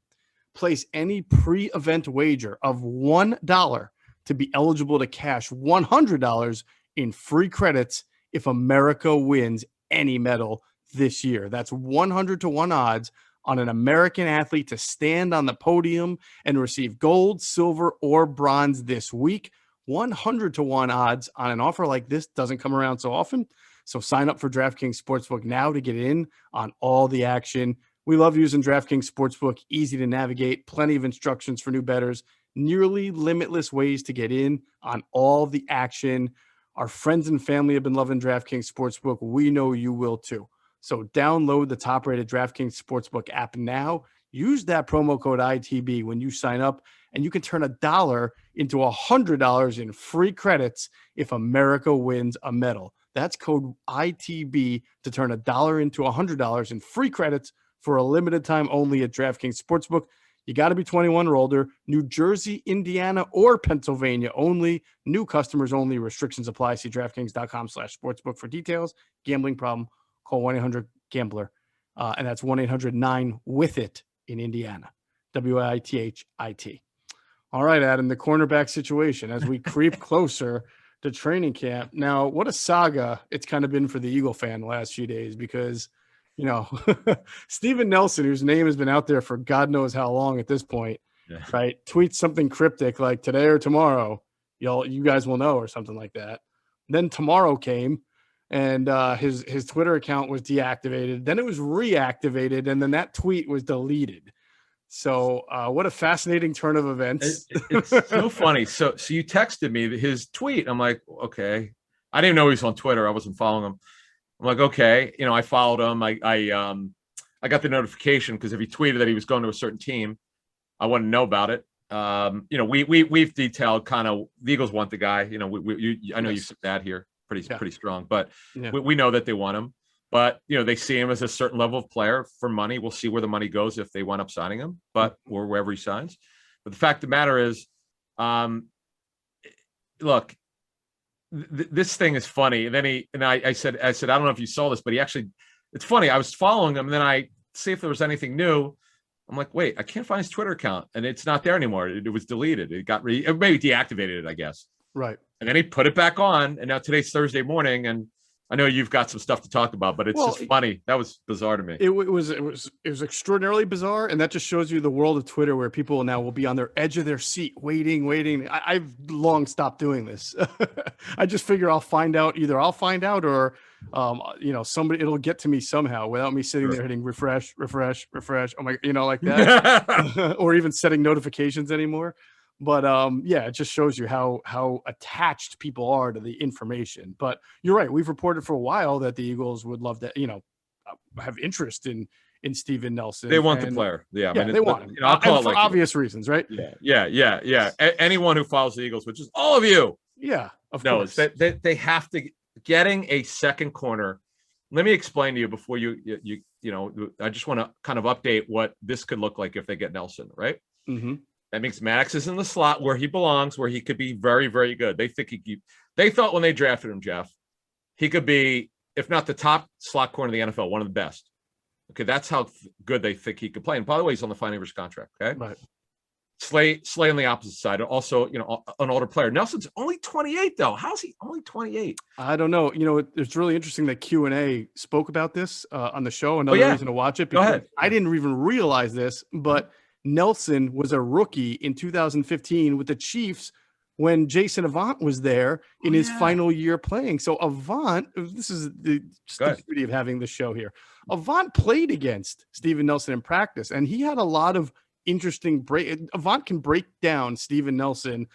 Place any pre-event wager of $1 to be eligible to cash $100 in free credits if America wins any medal this year. That's 100-to-1 odds on an American athlete to stand on the podium and receive gold, silver, or bronze this week. 100-to-1 odds on an offer like this doesn't come around so often. So sign up for DraftKings Sportsbook now to get in on all the action. We love using DraftKings Sportsbook. Easy to navigate, plenty of instructions for new bettors, nearly limitless ways to get in on all the action. Our friends and family have been loving DraftKings Sportsbook. We know you will too. So download the top-rated DraftKings Sportsbook app now. Use that promo code ITB when you sign up, and you can turn $1 into $100 in free credits if America wins a medal. That's code ITB to turn $1 into $100 in free credits for a limited time only at DraftKings Sportsbook. You got to be 21 or older. New Jersey, Indiana, or Pennsylvania only. New customers only. Restrictions apply. See DraftKings.com/sportsbook for details. Gambling problem? Call 1-800-GAMBLER. And that's 1-800-9-WITH-IT in Indiana. WITHIT. All right, Adam, the cornerback situation as we creep closer to training camp. Now, what a saga it's kind of been for the Eagle fan the last few days because, Steven Nelson, whose name has been out there for God knows how long at this point, right, tweets something cryptic like today or tomorrow, you guys will know, or something like that. Then tomorrow came, and his Twitter account was deactivated. Then it was reactivated, and then that tweet was deleted. So what a fascinating turn of events. It's so funny. So you texted me his tweet. I'm like, okay. I didn't know he was on Twitter. I wasn't following him. I'm like, okay. I followed him. I got the notification because if he tweeted that he was going to a certain team, I wanted to know about it. we've detailed kind of the Eagles want the guy. I know you said that here pretty strong, but we know that they want him. But they see him as a certain level of player for money. We'll see where the money goes if they wind up signing him, or wherever he signs. But the fact of the matter is, look, this thing is funny. And then I said, I don't know if you saw this, but it's funny. I was following him, and then I see if there was anything new. I'm like, wait, I can't find his Twitter account, and it's not there anymore. It was deleted. It got maybe deactivated it, I guess. Right. And then he put it back on, and now today's Thursday morning, and I know you've got some stuff to talk about, but it's just funny. That was bizarre to me. It was extraordinarily bizarre, and that just shows you the world of Twitter, where people now will be on their edge of their seat, waiting. I've long stopped doing this. I just figure I'll find out, or somebody, it'll get to me somehow without me sitting there hitting refresh. Oh my, like that, or even setting notifications anymore. But it just shows you how attached people are to the information. But you're right. We've reported for a while that the Eagles would love to, have interest in Steven Nelson. They want the player. Yeah, they want him. I'll call it for obvious reasons, right? Yeah. Anyone who follows the Eagles, which is all of you, knows that they have to getting a second corner. Let me explain to you before you I just want to kind of update what this could look like if they get Nelson, right? Mm-hmm. That means Maddox is in the slot where he belongs, where he could be very, very good. They thought when they drafted him, Geoff, he could be, if not the top slot corner in the NFL, one of the best. Okay, that's how good they think he could play. And by the way, he's on the fine Average contract. Okay, right. Slay on the opposite side, also an older player. Nelson's only 28 though. How's he only 28? I don't know. It's really interesting that Q&A spoke about this on the show. Another reason to watch it. Go ahead. I didn't even realize this, but Nelson was a rookie in 2015 with the Chiefs when Jason Avant was there in his final year playing. So Avant, this is the beauty of having the show here. Avant played against Steven Nelson in practice, and he had a lot of interesting Avant can break down Steven Nelson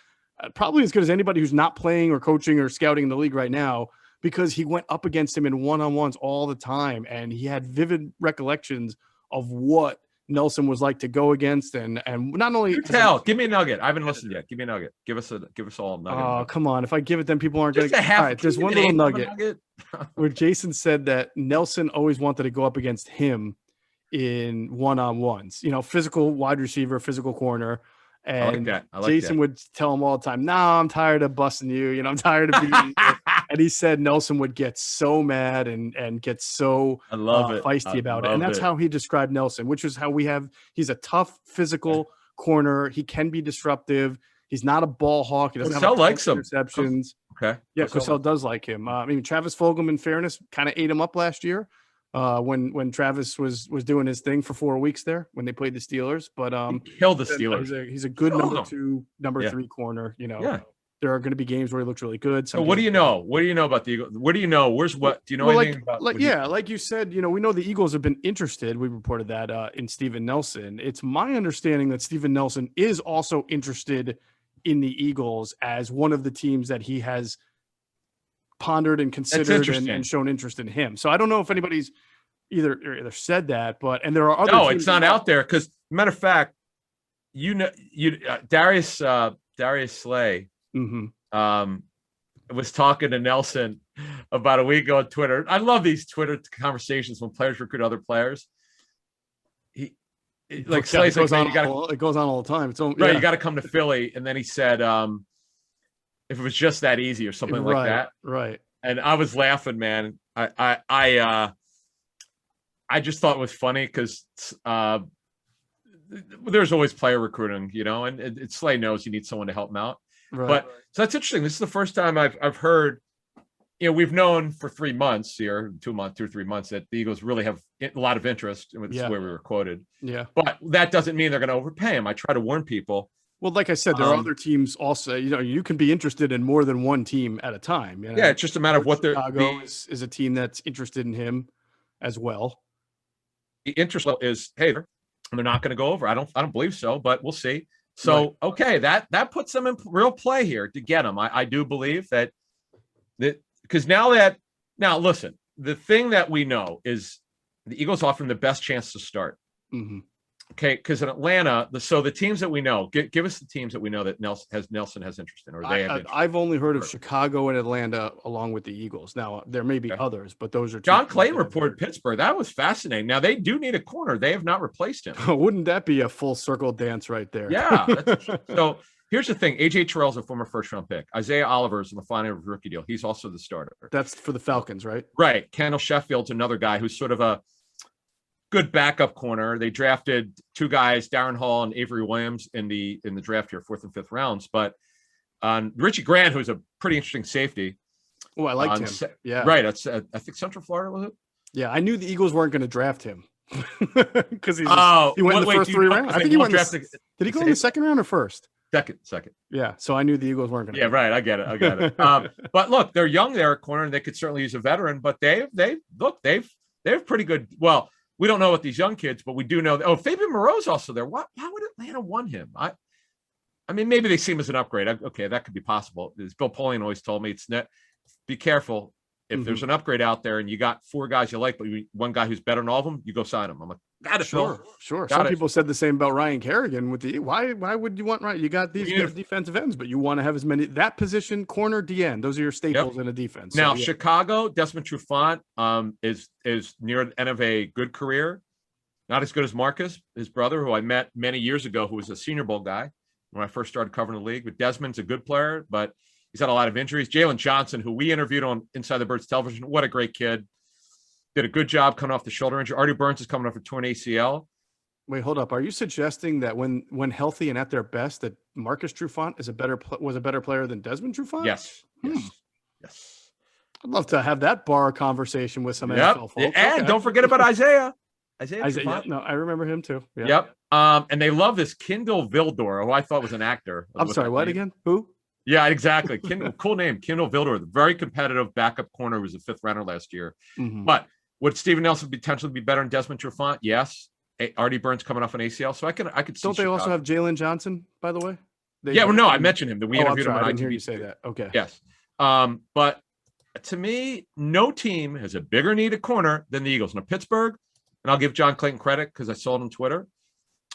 probably as good as anybody who's not playing or coaching or scouting in the league right now, because he went up against him in one-on-ones all the time, and he had vivid recollections of what Nelson was like to go against, and not only give me a nugget. I haven't listened yet. Give me a nugget. Give us all a nugget. Oh, come on. If I give it, then people aren't going to all right, there's one little nugget where Jason said that Nelson always wanted to go up against him in one-on-ones, physical wide receiver, physical corner. And I like Jason would tell him all the time, I'm tired of busting you. I'm tired of beating you. And he said Nelson would get so mad and get so feisty about it. And that's how he described Nelson, which is how he's a tough physical corner. He can be disruptive. He's not a ball hawk. He doesn't have interceptions. Okay. Yeah, Cosell does like him. Travis Fulgham, in fairness, kind of ate him up last year. When Travis was doing his thing for 4 weeks there when they played the Steelers, but he killed the Steelers. He's a good number 2, number 3 corner. There are going to be games where he looks really good. So what do you know? What do you know about the Eagles? What do you know? Do you know anything about? Like you said, we know the Eagles have been interested. We reported that in Steven Nelson. It's my understanding that Steven Nelson is also interested in the Eagles as one of the teams that he has pondered and considered and shown interest in him. So I don't know if anybody's either said that, and there are other. No, it's not out there because, matter of fact, Darius Slay was talking to Nelson about a week ago on Twitter. I love these Twitter conversations when players recruit other players. It goes on all the time. You got to come to Philly, and then he said, if it was just that easy or something like that. Right. And I was laughing, man. I just thought it was funny because there's always player recruiting, and Slay knows you need someone to help him out. Right. But so that's interesting. This is the first time I've heard, we've known for 3 months here, 2 or 3 months, that the Eagles really have a lot of interest. And this is where we were quoted. Yeah. But that doesn't mean they're going to overpay him. I try to warn people. Well, like I said, there are other teams also. You can be interested in more than one team at a time. Yeah, it's just a matter of what they're. Chicago is a team that's interested in him as well. The interest is, hey, they're not going to go over. I don't believe so, but we'll see. So okay, that puts them in real play here to get him. I do believe that because now listen, the thing that we know is the Eagles offer him the best chance to start. Mm-hmm. Okay, because in Atlanta, the teams that we know, give us the teams that we know that Nelson has interest in, or they have interest. I've only heard of Chicago and Atlanta along with the Eagles. Now there may be others, but those are two. John Clayton reported Pittsburgh. That was fascinating. Now they do need a corner. They have not replaced him. Wouldn't that be a full circle dance right there? Yeah. So here's the thing: AJ Terrell's a former first-round pick. Isaiah Oliver's in the final rookie deal. He's also the starter. That's for the Falcons, right? Right. Kendall Sheffield's another guy who's sort of a good backup corner. They drafted two guys, Darren Hall and Avery Williams, in the draft here, 4th and 5th rounds. But Richie Grant, who's a pretty interesting safety. Oh, I liked him. Yeah, right. That's I think Central Florida, was it? Yeah, I knew the Eagles weren't going to draft him because he went in the first 3 rounds. I think he went. Did he go in the second round or first? Second. Yeah, so I knew the Eagles weren't going to. Yeah, right. I get it. But look, they're young there at corner, and they could certainly use a veteran. But they've pretty good. Well, we don't know what these young kids, but we do know. Oh, Fabian Moreau's also there. Why would Atlanta want him? I mean, maybe they see him as an upgrade. Okay, that could be possible. As Bill Polian always told me, it's net. Be careful. If there's an upgrade out there and you got 4 guys you like, but one guy who's better than all of them, you go sign him. I'm like, got it, sure. Some people said the same about Ryan Kerrigan with the why would you want Ryan? You got these good defensive ends, but you want to have as many that position, corner, DN. Those are your staples in a defense. Now, Chicago, Desmond Trufant is near the end of a good career. Not as good as Marcus, his brother, who I met many years ago, who was a Senior Bowl guy when I first started covering the league. But Desmond's a good player, but he's had a lot of injuries. Jalen Johnson, who we interviewed on Inside the Birds television, what a great kid. Did a good job coming off the shoulder injury. Artie Burns is coming off a torn ACL. Wait, hold up. Are you suggesting that when healthy and at their best, that Marcus Trufant was a better player than Desmond Trufant? Yes. I'd love to have that bar conversation with some NFL folks. And don't forget about Isaiah. Yeah, no, I remember him too. Yeah. Yep. And they love this Kindle Vildor, who I thought was an actor. I'm sorry, what again? Who? Yeah, exactly. Cool name, Kendall Vildor, the very competitive backup corner who was a 5th rounder last year. But would Steven Nelson potentially be better than Desmond Trufant? Yes. Artie Burns coming off an ACL, so I could see. Don't they also have Jalen Johnson, by the way? I mentioned him. That we interviewed him. I didn't hear you say that. Okay. Yes. But to me, no team has a bigger need at corner than the Eagles. Now, Pittsburgh, and I'll give John Clayton credit because I saw it on Twitter.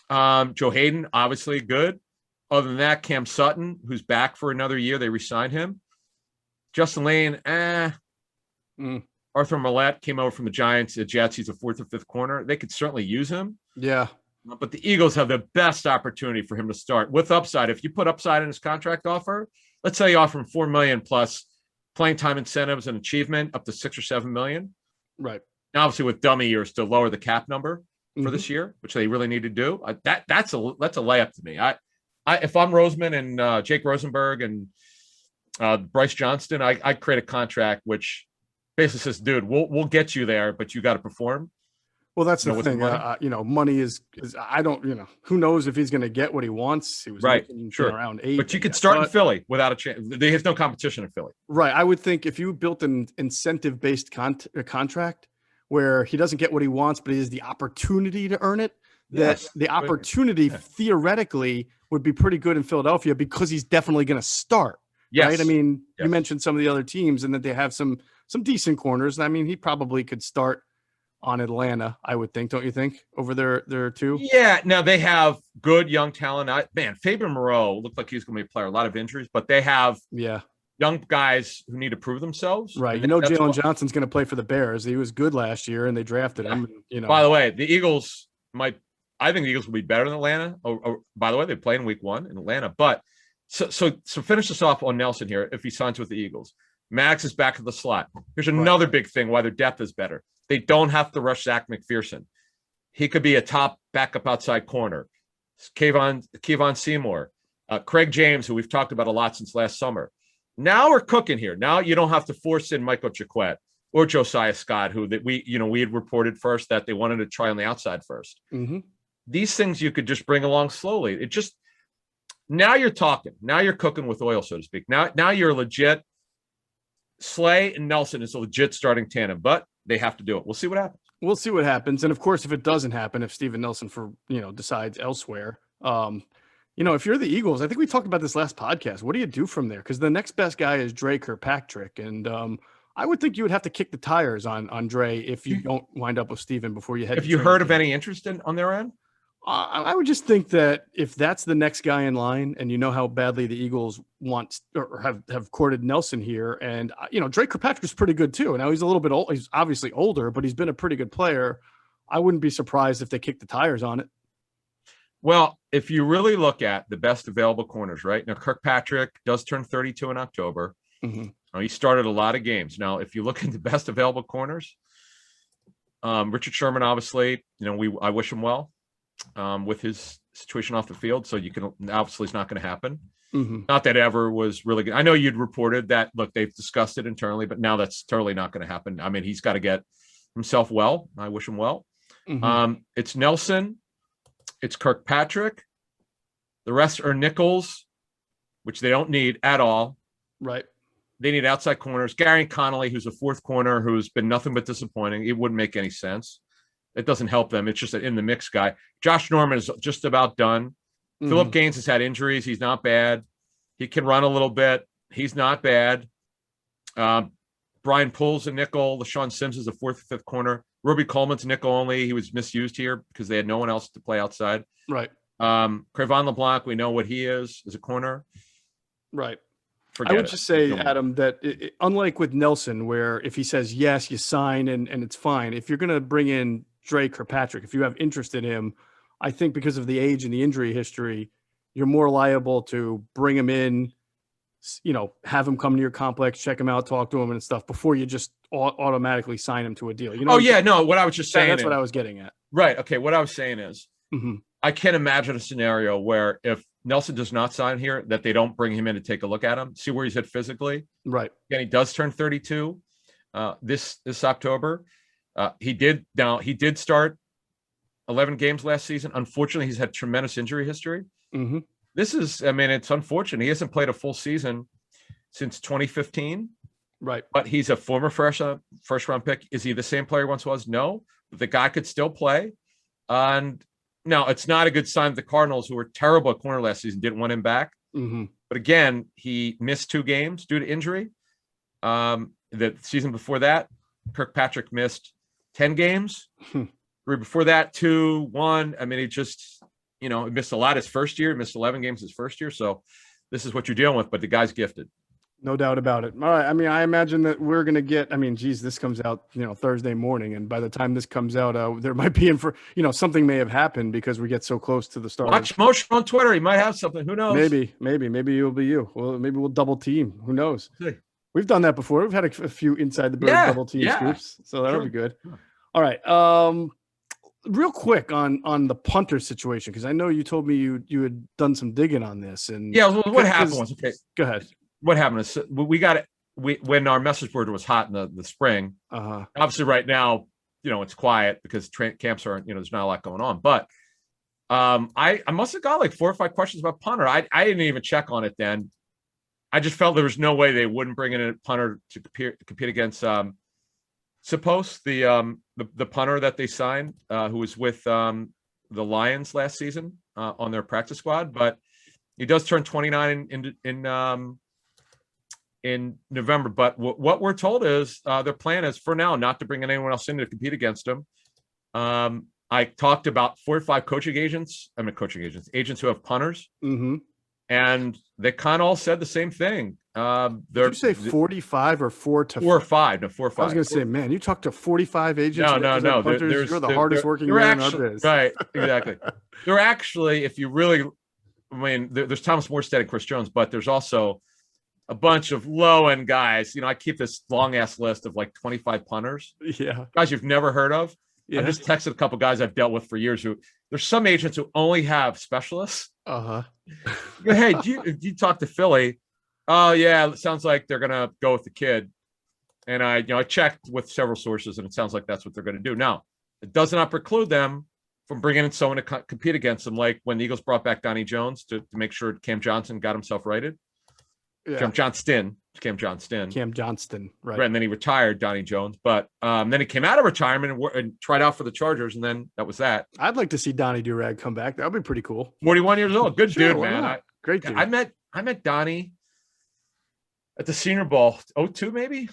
Joe Hayden, obviously good. Other than that, Cam Sutton, who's back for another year, they re-signed him. Justin Lane, Arthur Millette came over from the Giants, the Jets. He's a 4th or 5th corner. They could certainly use him. Yeah. But the Eagles have the best opportunity for him to start with upside. If you put upside in his contract offer, let's say you offer him $4 million plus playing time incentives and achievement up to $6 or $7 million. Right. Now, obviously, with dummy years to lower the cap number for this year, which they really need to do. That's a layup to me. If I'm Roseman and Jake Rosenberg and Bryce Johnston, I create a contract which basically says, dude, we'll get you there, but you got to perform. Well, that's the thing. Money is I don't, who knows if he's going to get what he wants. He was making, around 8. But you could start in Philly without a chance. They have no competition in Philly. Right. I would think if you built an incentive-based contract where he doesn't get what he wants, but he has the opportunity to earn it, that the opportunity theoretically would be pretty good in Philadelphia because he's definitely going to start. Yes. Right. I mean, you mentioned some of the other teams and that they have some decent corners. I mean, he probably could start on Atlanta, I would think, don't you think, over there too? Yeah. Now they have good young talent. Fabian Moreau looked like he's going to be a player. A lot of injuries, but they have young guys who need to prove themselves. Right. Jalen Johnson's going to play for the Bears. He was good last year, and they drafted him. By the way, the Eagles I think the Eagles will be better than Atlanta. By the way, they play in week 1 in Atlanta. But so finish this off on Nelson here. If he signs with the Eagles, Max is back to the slot. Here's another big thing why their depth is better. They don't have to rush Zach McPherson. He could be a top backup outside corner. Kevon Seymour, Craig James, who we've talked about a lot since last summer. Now we're cooking here. Now you don't have to force in Michael Chiquette or Josiah Scott, who we had reported first that they wanted to try on the outside first. Mm-hmm. These things you could just bring along slowly. Now you're talking. Now you're cooking with oil, so to speak. Now you're legit. Slay and Nelson is a legit starting tandem, but they have to do it. We'll see what happens. And of course, if it doesn't happen, if Steven Nelson decides elsewhere, if you're the Eagles, I think we talked about this last podcast. What do you do from there? Because the next best guy is Dre Kirkpatrick, and I would think you would have to kick the tires on Dre if you don't wind up with Steven before you head. Have you heard of any interest on their end? I would just think that if that's the next guy in line, and you know how badly the Eagles want or have courted Nelson here, and Drake Kirkpatrick's pretty good too. Now he's a little bit old. He's obviously older, but he's been a pretty good player. I wouldn't be surprised if they kick the tires on it. Well, if you really look at the best available corners, right now, Kirkpatrick does turn 32 in October. Mm-hmm. He started a lot of games. Now, if you look at the best available corners, Richard Sherman, obviously, I wish him well. With his situation off the field. So you can obviously it's not going to happen. Mm-hmm. Not that ever was really good. I know you'd reported that, look, they've discussed it internally, but now that's totally not going to happen. I mean, he's got to get himself well. I wish him well. Mm-hmm. It's Nelson. It's Kirkpatrick. The rest are nickels, which they don't need at all. Right. They need outside corners. Gary Connolly, who's a fourth corner, who's been nothing but disappointing. It wouldn't make any sense. It doesn't help them. It's just an in the mix guy. Josh Norman is just about done. Mm-hmm. Philip Gaines has had injuries. He's not bad. He can run a little bit. He's not bad. Brian Poole's a nickel. LaShawn Sims is a fourth or fifth corner. Ruby Coleman's a nickel only. He was misused here because they had no one else to play outside. Right. Crevon LeBlanc, we know what he is as a corner. Right. I would just say, Adam, that unlike with Nelson, where if he says yes, you sign and it's fine. If you're going to bring in Drake Kirkpatrick, if you have interest in him, I think because of the age and the injury history, you're more liable to bring him in, have him come to your complex, check him out, talk to him and stuff before you just automatically sign him to a deal. What I was just saying. That's what I was getting at. Right. Okay. What I was saying is, I can't imagine a scenario where if Nelson does not sign here, that they don't bring him in to take a look at him, see where he's at physically. Right. And he does turn 32 this October. He did start 11 games last season. Unfortunately, he's had tremendous injury history. Mm-hmm. It's unfortunate. He hasn't played a full season since 2015. Right. But he's a former first round pick. Is he the same player he once was? No. But the guy could still play. And now it's not a good sign that the Cardinals, who were terrible at corner last season, didn't want him back. Mm-hmm. But again, he missed 2 games due to injury. The season before that, Kirkpatrick missed 10 games. Before that, 2, 1. He just, he missed a lot his first year. He missed 11 games his first year. So this is what you're dealing with. But the guy's gifted. No doubt about it. All right. I imagine that we're going to get, this comes out, Thursday morning. And by the time this comes out, there might be something may have happened because we get so close to the start. Watch Mosher on Twitter. He might have something. Who knows? Maybe it'll be you. Well, maybe we'll double team. Who knows? We've done that before. We've had a few inside the bird double team scoops. So that'll be good. All right. Real quick on the punter situation, because I know you told me you had done some digging on this. And what happened was, okay. Go ahead. What happened is we got it. When our message board was hot in the spring, obviously right now, it's quiet because camps aren't, there's not a lot going on. But I must have got like 4 or 5 questions about punter. I didn't even check on it then. I just felt there was no way they wouldn't bring in a punter to compete against Suppose the punter that they signed, who was with the Lions last season on their practice squad, but he does turn 29 in November. But what we're told is their plan is for now not to bring anyone else in to compete against him. I talked about 4 or 5 agents who have punters, and they kind of all said the same thing. Did you say 45 or 4 to 4 or 5? No, 4 or 5. I was going to say, man, you talked to 45 agents. No. You're the hardest working man in our biz. Right, exactly. They're actually, if you really, there's Thomas Morstead and Chris Jones, but there's also a bunch of low-end guys. I keep this long-ass list of like 25 punters. Yeah. Guys you've never heard of. Yeah. I just texted a couple guys I've dealt with for years there's some agents who only have specialists. Hey, do you talk to Philly? Oh yeah, it sounds like they're gonna go with the kid. And I checked with several sources, and it sounds like that's what they're gonna do. Now, it does not preclude them from bringing in someone to compete against them, like when the Eagles brought back Donnie Jones to make sure Cam Johnson got himself righted. Yeah. Cam Johnston, right? And then he retired, Donnie Jones. But then he came out of retirement and tried out for the Chargers, and then that was that. I'd like to see Donnie Durag come back. That would be pretty cool. 41 years old, good dude, man. Great dude. I met Donnie at the Senior Bowl, 02 maybe.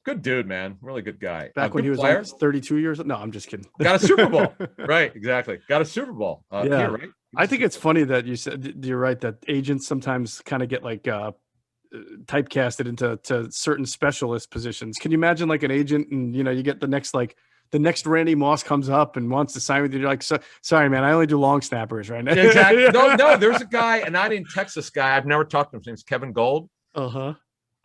Good dude, man. Really good guy. Back when he was almost 32 years old. No, I'm just kidding. Got a Super Bowl. Right, exactly. Got a Super Bowl. Yeah. Here, right? I think it's funny that you said, you're right, that agents sometimes kind of get like typecasted into certain specialist positions. Can you imagine like an agent and, you get the next Randy Moss comes up and wants to sign with you. You're like, sorry, man, I only do long snappers right now. Exactly. No, there's a guy, and I didn't text this guy. I've never talked to him. His name's Kevin Gold. Uh-huh.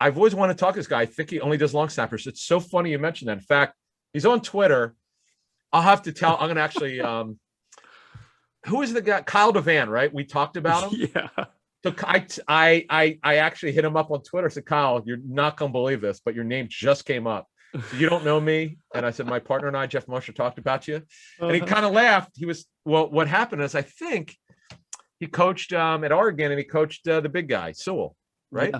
I've always wanted to talk to this guy. I think he only does long snappers. It's so funny you mentioned that. In fact, he's on Twitter. I'll have to tell. I'm going to actually. Who is the guy? Kyle Devan, right? We talked about him. Yeah. So I actually hit him up on Twitter. I said, Kyle, you're not going to believe this, but your name just came up. So you don't know me. And I said, my partner and I, Geoff Mosher, talked about you. And he kind of laughed. He was, well, what happened is I think he coached at Oregon, and he coached the big guy, Sewell, right?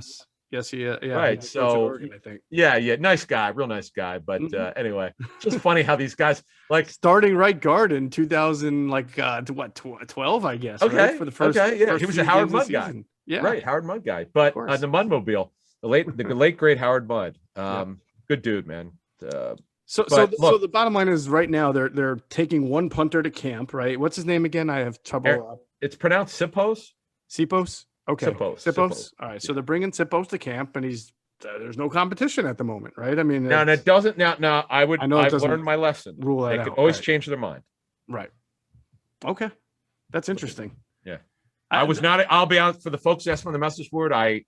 Yes, yeah. Right. So Oregon, I think. Yeah. Nice guy, real nice guy. But anyway, just funny how these guys like starting right guard in 2000, 12, I guess. Okay. Right? For the first, yeah. He was a Howard Mudd guy. Yeah. Right. Howard Mudd guy. But the Muddmobile, the late great Howard Mudd. Good dude, man. So the bottom line is right now they're taking one punter to camp, right? What's his name again? I have trouble. It's pronounced Sipos. Sipos. Okay. Sipos. All right. So they're bringing Sipos to camp, and there's no competition at the moment, right? I mean, now it doesn't. Now I've learned my lesson. Rule that they out. Can always change their mind. Right. Okay. That's interesting. Yeah. I was not. I'll be honest. For the folks asking on the message board, I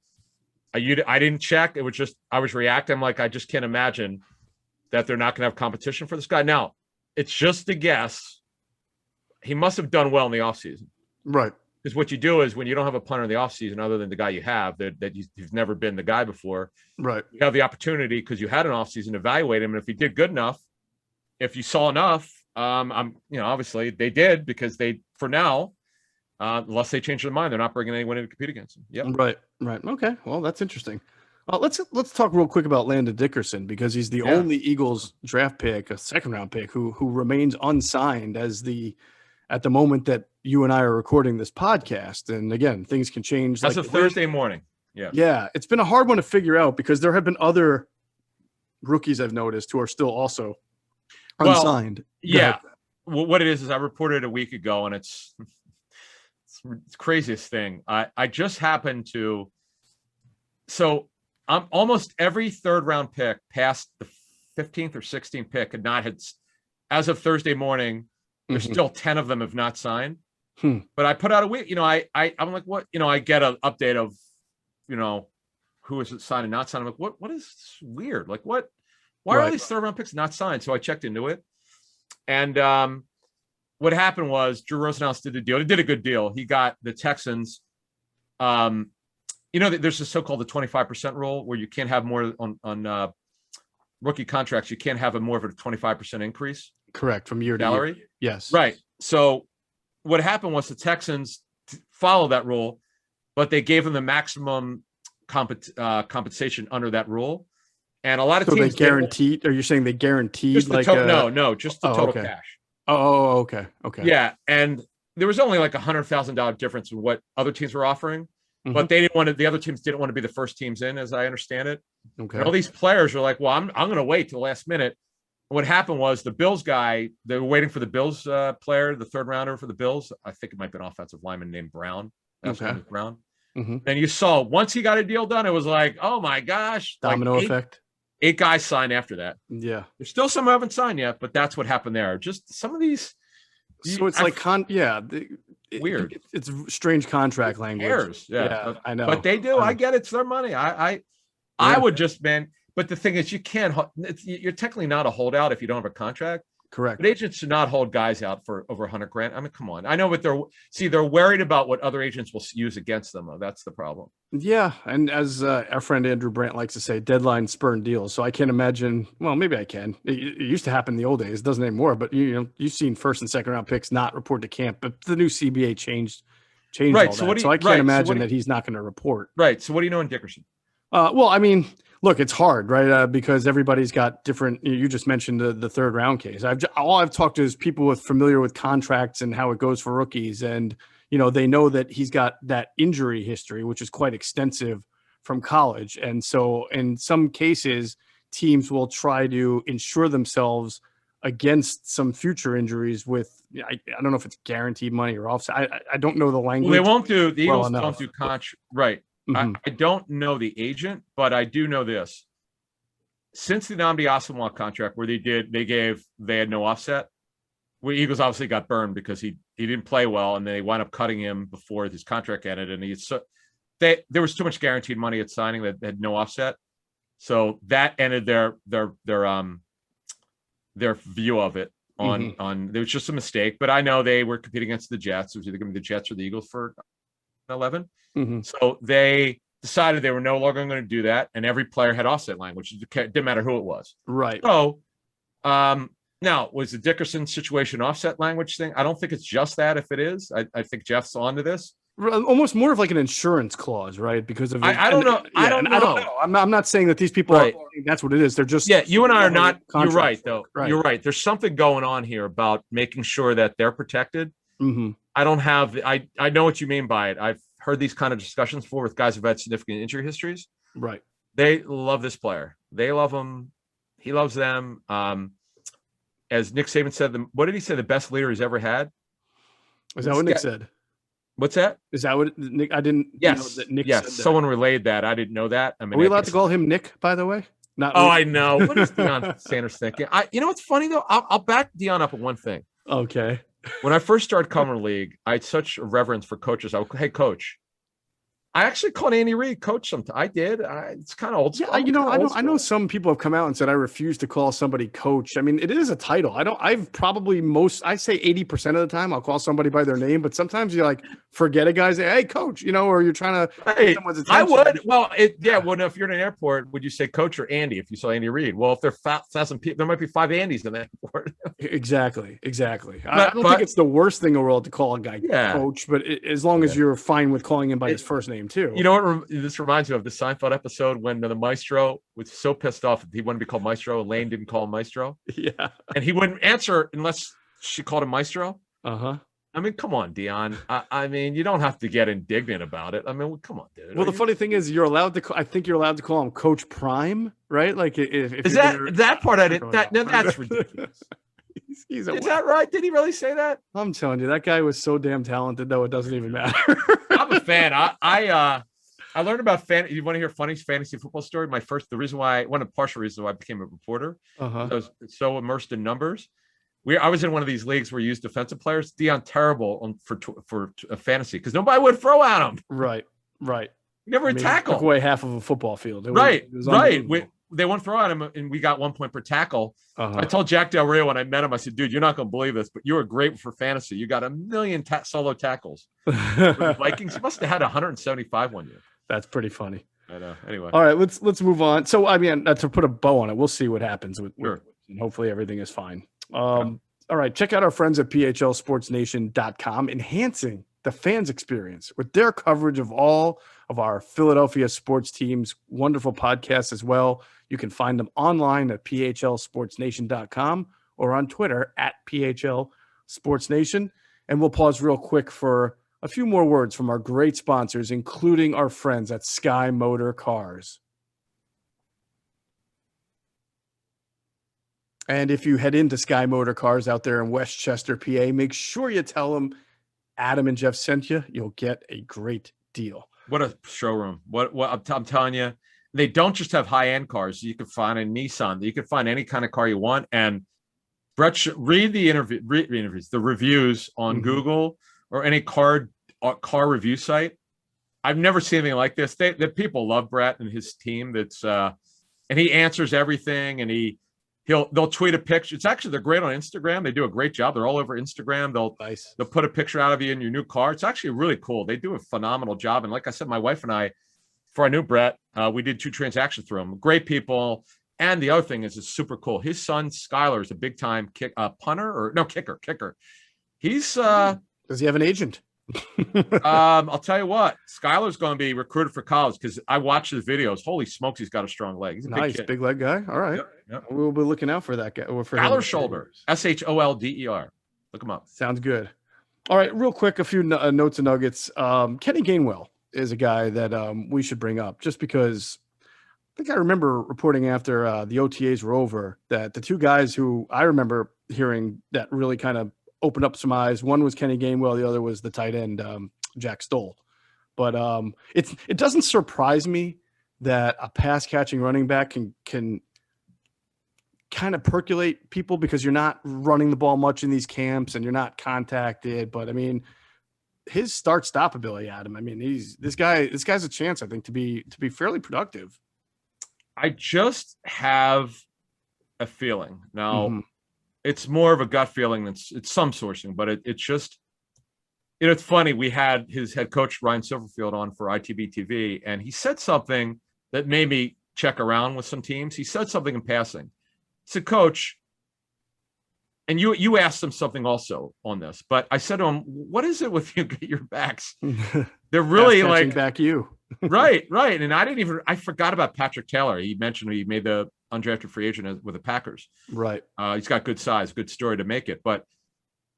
didn't check. It was just I was reacting. I'm like, I just can't imagine that they're not going to have competition for this guy. Now, it's just a guess. He must have done well in the offseason. Right. Because what you do is when you don't have a punter in the offseason other than the guy you have, that you've never been the guy before, right? You have the opportunity because you had an offseason to evaluate him. And if he did good enough, if you saw enough, obviously they did because for now, unless they change their mind, they're not bringing anyone in to compete against him. Yeah. Right. Okay. Well, that's interesting. Let's talk real quick about Landon Dickerson because he's the only Eagles draft pick, a second-round pick, who remains unsigned at the moment that you and I are recording this podcast. And again, things can change. That's a Thursday morning. Yeah. Yeah. It's been a hard one to figure out because there have been other rookies I've noticed who are still also unsigned. Well, what it is I reported a week ago, and it's the craziest thing. I just happened to. So I'm almost every third round pick past the 15th or 16th pick as of Thursday morning. There's still 10 of them have not signed. But I put out a week, I'm like, what, I get an update of, who is signed and not signed. I'm like, what is weird? Like why are these third round picks not signed? So I checked into it. And what happened was Drew Rosenhaus did the deal. He did a good deal. He got the Texans. There's a so-called the 25% rule where you can't have more on rookie contracts. You can't have more of a 25% increase. Correct. From year to salary. Year. Yes. Right. So what happened was the Texans followed that rule, but they gave them the maximum compensation under that rule. And a lot of teams they guaranteed. Are you saying they guaranteed just the just the total cash. Oh, okay. Yeah, and there was only like $100,000 difference in what other teams were offering, but the other teams didn't want to be the first teams in, as I understand it. Okay. And all these players were like, well, I'm going to wait till the last minute. What happened was the Bills guy, they were waiting for the Bills player, the third rounder for the Bills. I think it might be an offensive lineman named Brown. Brown. And you saw once he got a deal done, it was like, oh my gosh. Domino effect. 8 guys signed after that. Yeah. There's still some who haven't signed yet, but that's what happened there. Just some of these. So it's weird. It's strange contract language. Yeah, I know. But they do. I get it. It's their money. I would just, man. But the thing is, you're technically not a holdout if you don't have a contract. Correct. But agents should not hold guys out for over $100,000. I mean, come on. I know what they're worried about what other agents will use against them. That's the problem. Yeah. And as our friend Andrew Brandt likes to say, deadline spurn deals. So I can't imagine. Well, maybe I can. It used to happen in the old days. It doesn't anymore. But you've seen first and second round picks not report to camp. But the new CBA changed right. all that. So I can't imagine that he's not going to report. Right. So what do you know in Dickerson? Well, I mean, look, it's hard, right? Because everybody's got different. You just mentioned the third round case. All I've talked to is people familiar with contracts and how it goes for rookies, and they know that he's got that injury history, which is quite extensive from college, and so in some cases teams will try to insure themselves against some future injuries with, I don't know if it's guaranteed money or offset. I don't know the language. Well, they won't do, the Eagles enough. don't do right. Mm-hmm. I don't know the agent, but I do know this. Since the Nnamdi Asomugha contract where they had no offset, where Eagles obviously got burned because he didn't play well, and they wound up cutting him before his contract ended, and there was too much guaranteed money at signing that had no offset. So that ended their view of it on there was just a mistake. But I know they were competing against the Jets. It was either going to be the Jets or the Eagles for 11. So they decided they were no longer going to do that, and every player had offset language. It didn't matter who it was. Right. So now, was the Dickerson situation offset language thing? I don't think it's just that. If it is, I think Geoff's onto this. Almost more of like an insurance clause, right? Because of I don't know. I don't know. I'm not saying that these people are. That's what it is. They're just you and I are not. You're right, though. Right. You're right. There's something going on here about making sure that they're protected. I don't have. I know what you mean by it. I've heard these kind of discussions before with guys who've had significant injury histories. Right. They love this player. They love him. He loves them. As Nick Saban said, what did he say? The best leader he's ever had. Is that what Nick said? What's that? Is that what Nick? I didn't. Yes. Know that Nick yes. said that. Someone relayed that. I didn't know that. I mean, are we allowed to call him Nick? By the way. Not. Oh, I know. What is Deion Sanders thinking? You know what's funny though? I'll back Deion up on one thing. Okay. When I first started covering the league, I had such a reverence for coaches. Hey, coach. I actually called Andy Reid coach sometimes. I did. It's kind of old school. Yeah, I know some people have come out and said I refuse to call somebody coach. I mean, it is a title. I've probably I say 80% of the time I'll call somebody by their name, but sometimes you like forget a guy, say, hey, coach, or you're trying to get someone's attention. I would. Well, if you're in an airport, would you say coach or Andy if you saw Andy Reid? Well, if there are 1,000 people, there might be 5 Andys in that airport. Exactly. I don't think it's the worst thing in the world to call a guy coach, but as long as you're fine with calling him by his first name too. You know what this reminds me of? The Seinfeld episode when the maestro was so pissed off that he wanted to be called Maestro, and Lane didn't call him Maestro. Yeah. And he wouldn't answer unless she called him Maestro. Uh-huh. I mean, come on, Deion. I mean, you don't have to get indignant about it. I mean, come on, dude. Well, the funny thing is you're allowed to I think you're allowed to call him Coach Prime, right? Like if is that part I didn't that's ridiculous. Is that right? Did he really say that? I'm telling you, that guy was so damn talented, though it doesn't even matter. I'm a fan. I learned about fantasy. You want to hear a funny fantasy football story? One of the partial reasons why I became a reporter. I was so immersed in numbers. I was in one of these leagues where you use defensive players. Deion terrible for fantasy because nobody would throw at him. Right. Never tackle. Took away half of a football field. Right. They won't throw at him, and we got 1 point per tackle. I told Jack Del Rio when I met him, I said, dude, you're not going to believe this, but you were great for fantasy. You got 1 million solo tackles. The Vikings must have had 175 one year. That's pretty funny. I know. Anyway. All right, let's move on. So, I mean, to put a bow on it, we'll see what happens with and hopefully everything is fine. All right, check out our friends at phlsportsnation.com, enhancing the fans' experience with their coverage of all of our Philadelphia sports teams. Wonderful podcasts as well. You can find them online at phlsportsnation.com or on Twitter at phlsportsnation. And we'll pause real quick for a few more words from our great sponsors, including our friends at Sky Motor Cars. And if you head into Sky Motor Cars out there in Westchester, PA, make sure you tell them Adam and Geoff sent you. You'll get a great deal. What a showroom. What I'm telling you, they don't just have high-end cars. You can find a Nissan. You can find any kind of car you want. And Brett, read the interviews, the reviews on Google or any car review site. I've never seen anything like this. The people love Brett and his team. And he answers everything, and they'll tweet a picture. It's actually, they're great on Instagram. They do a great job. They're all over Instagram. They'll put a picture out of you in your new car. It's actually really cool. They do a phenomenal job. And like I said, my wife and I, before I knew Brett, we did 2 transactions through them. Great people. And the other thing is, it's super cool. His son Skylar is a big time kicker. He's does he have an agent? I'll tell you what, Skylar's going to be recruited for college because I watch his videos. Holy smokes, he's got a strong leg. He's a nice big leg guy. All right. Yep. We'll be looking out for that guy. Skylar Shoulder, Sholder. Look him up. Sounds good. All right, real quick, a few notes and nuggets. Kenny Gainwell is a guy that we should bring up just because think I remember reporting after the OTAs were over that the two guys who I remember hearing that really kind of opened up some eyes. One was Kenny Gainwell, the other was the tight end Jack Stoll. But it doesn't surprise me that a pass catching running back can kind of percolate people because you're not running the ball much in these camps and you're not contacted. But I mean, his start stop ability, Adam. I mean, this guy's a chance, I think, to be fairly productive. I just have a feeling now. It's more of a gut feeling than it's some sourcing, but it's just, it's funny. We had his head coach, Ryan Silverfield, on for ITB TV, and he said something that made me check around with some teams. He said something in passing. He said, Coach, and you asked him something also on this, but I said to him, what is it with your backs? They're really like back you. Right. And I forgot about Patrick Taylor. He mentioned he made the undrafted free agent with the Packers. Right. He's got good size, good story to make it. But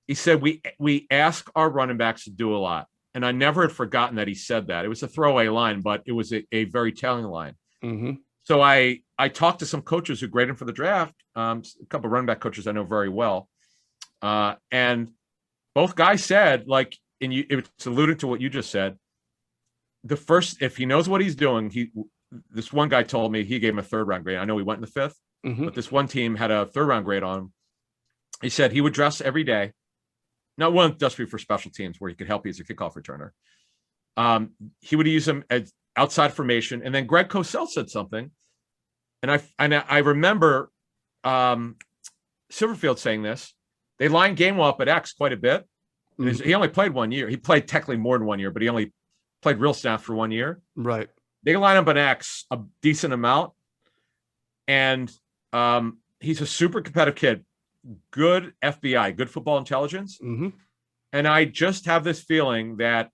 he said, we ask our running backs to do a lot. And I never had forgotten that he said that. It was a throwaway line, but it was a very telling line. So I talked to some coaches who graded him for the draft, a couple of running back coaches I know very well. And both guys said, like, and it's alluded to what you just said, if he knows what he's doing, this one guy told me he gave him a 3rd round grade. I know he went in the 5th, but this one team had a 3rd round grade on him. He said he would dress every day. Now, it wouldn't just be for special teams where he could help you as a kickoff returner. He would use him as outside formation. And then Greg Cosell said something. And I remember Silverfield saying this. They lined Gainwell up at X quite a bit. He only played 1 year. He played technically more than 1 year, but he only played real snaps for 1 year. Right. They line up an X a decent amount. And he's a super competitive kid. Good FBI, good football intelligence. And I just have this feeling that,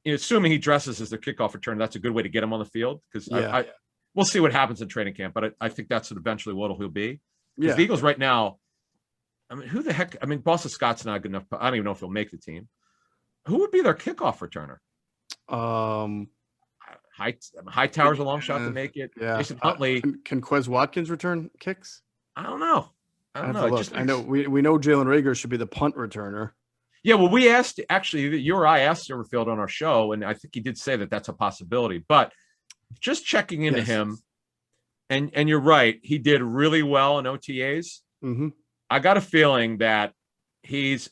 assuming he dresses as the kickoff return, that's a good way to get him on the field. Because we'll see what happens in training camp, but I think that's eventually what he'll be. Because the Eagles right now, I mean, who the heck? I mean, Boston Scott's not good enough. I don't even know if he'll make the team. Who would be their kickoff returner? Hightower's a long shot to make it. Yeah. Jason Huntley. Can Quez Watkins return kicks? I don't know. I know we know Jalen Reagor should be the punt returner. Yeah, well, we asked, actually, you or I asked Silverfield on our show, and I think he did say that that's a possibility. But just checking into him, and you're right, he did really well in OTAs. I got a feeling that he's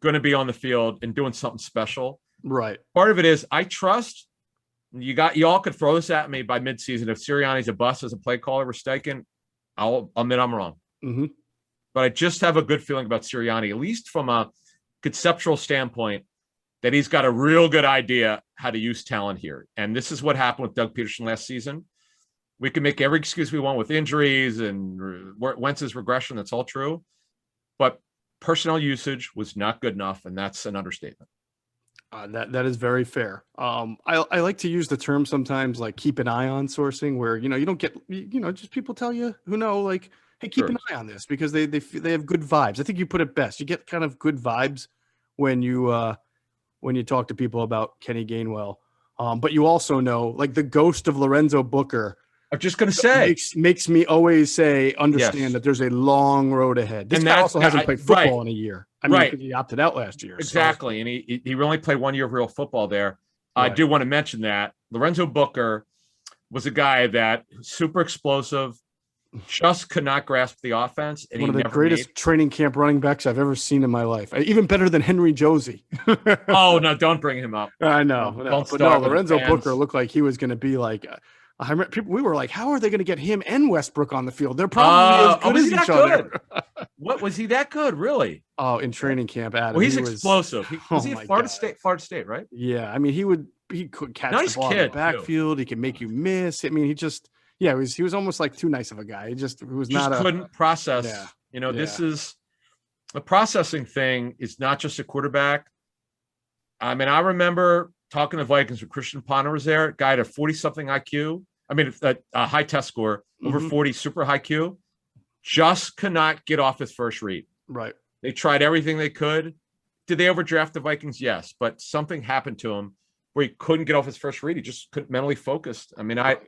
going to be on the field and doing something special. Right. Part of it is I trust you all could throw this at me by midseason. If Sirianni's a bust as a play caller, we're staking, I'll admit I'm wrong. But I just have a good feeling about Sirianni, at least from a conceptual standpoint, that he's got a real good idea how to use talent here. And this is what happened with Doug Peterson last season. We can make every excuse we want with injuries and Wentz's regression. That's all true. But personnel usage was not good enough, and that's an understatement. That is very fair. I like to use the term sometimes, like keep an eye on sourcing, where you don't get just people tell you who know, like, hey, keep an eye on this because they have good vibes. I think you put it best. You get kind of good vibes when you talk to people about Kenny Gainwell. But you also know, like, the ghost of Lorenzo Booker. I'm just going to say makes me always understand that there's a long road ahead. This guy also hasn't played football in a year. I mean, because he opted out last year. Exactly. So. And he only played 1 year of real football there. Right. I do want to mention that Lorenzo Booker was a guy that was super explosive, just could not grasp the offense. And one of the greatest training camp running backs I've ever seen in my life. Even better than Henry Josie. Oh, no, don't bring him up. I know. But Lorenzo Booker looked like he was going to be like I remember we were like, how are they going to get him and Westbrook on the field? They're probably as good as each other. What was he that good, really? Oh, in training camp, Adam. Well, he's explosive. Was he at Florida State, right? Yeah, I mean, he could catch the ball in the backfield. Too. He could make you miss. I mean, he was almost like too nice of a guy. He couldn't process. Yeah. This is the processing thing. Is not just a quarterback. I mean, I remember talking to Vikings when Christian Ponder was there. Guy had a 40-something IQ. I mean, a high test score, over 40, super high IQ. Just could not get off his first read. Right. They tried everything they could. Did they overdraft the Vikings? Yes, but something happened to him. where he couldn't get off his first read. He just couldn't mentally focused. I mean, I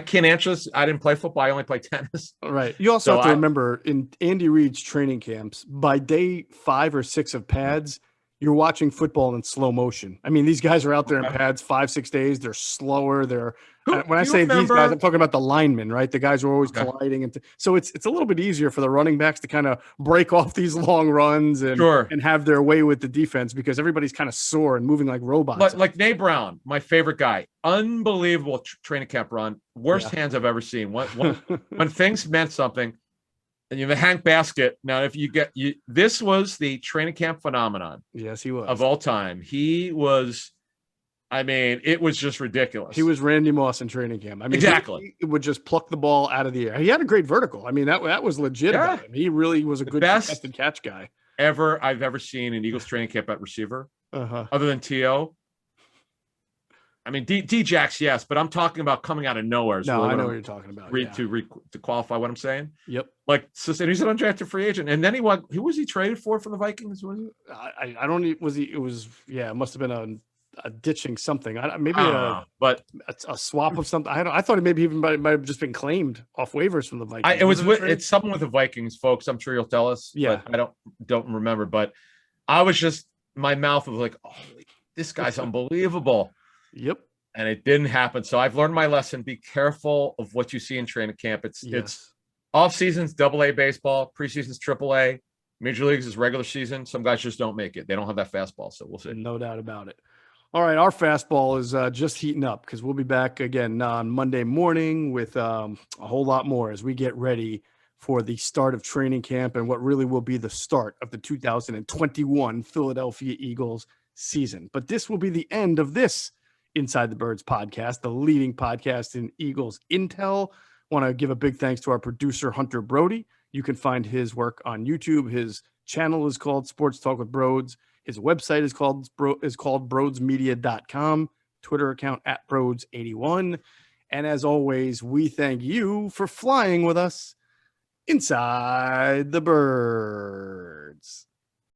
can't answer this. I didn't play football. I only play tennis. Right. You also have to remember in Andy Reid's training camps, by day 5 or 6 of pads, you're watching football in slow motion. I mean, these guys are out there in pads 5-6 days. They're slower. When I say these guys, I'm talking about the linemen, right? The guys who are always colliding. So it's a little bit easier for the running backs to kind of break off these long runs and have their way with the defense because everybody's kind of sore and moving like robots. Like Nate Brown, my favorite guy. Unbelievable training camp run. Worst hands I've ever seen. When things meant something. And you have a Hank Basket. Now, if this was the training camp phenomenon. Yes, he was. Of all time. He was, I mean, it was just ridiculous. He was Randy Moss in training camp. I mean, exactly. He would just pluck the ball out of the air. He had a great vertical. I mean, that was legit about him. He really was a good contested catch guy. I've ever seen in Eagles training camp at receiver, other than T.O. I mean, D-Jax, yes, but I'm talking about coming out of nowhere. No, I know what you're talking about. To qualify what I'm saying. Yep. Like, so he's an undrafted free agent, and then who was he traded for from the Vikings? Was it? I don't. Was he? It was. Yeah, it must have been a ditching something. But a swap of something. I thought maybe even might have just been claimed off waivers from the Vikings. It's something with the Vikings, folks. I'm sure you'll tell us. Yeah. But I don't remember. But I was just my mouth was like, oh, this guy's unbelievable. Yep. And it didn't happen. So I've learned my lesson. Be careful of what you see in training camp. It's off season's AA baseball, preseason's AAA, major leagues is regular season. Some guys just don't make it. They don't have that fastball. So we'll see. No doubt about it. All right. Our fastball is just heating up because we'll be back again on Monday morning with a whole lot more as we get ready for the start of training camp and what really will be the start of the 2021 Philadelphia Eagles season. But this will be the end of this Inside the Birds podcast, the leading podcast in Eagles intel. Want to give a big thanks to our producer, Hunter Brody. You can find his work on YouTube. His channel is called Sports Talk with Broads. His website is called broadsmedia.com. Twitter account at Broads81. And as always, we thank you for flying with us inside the birds.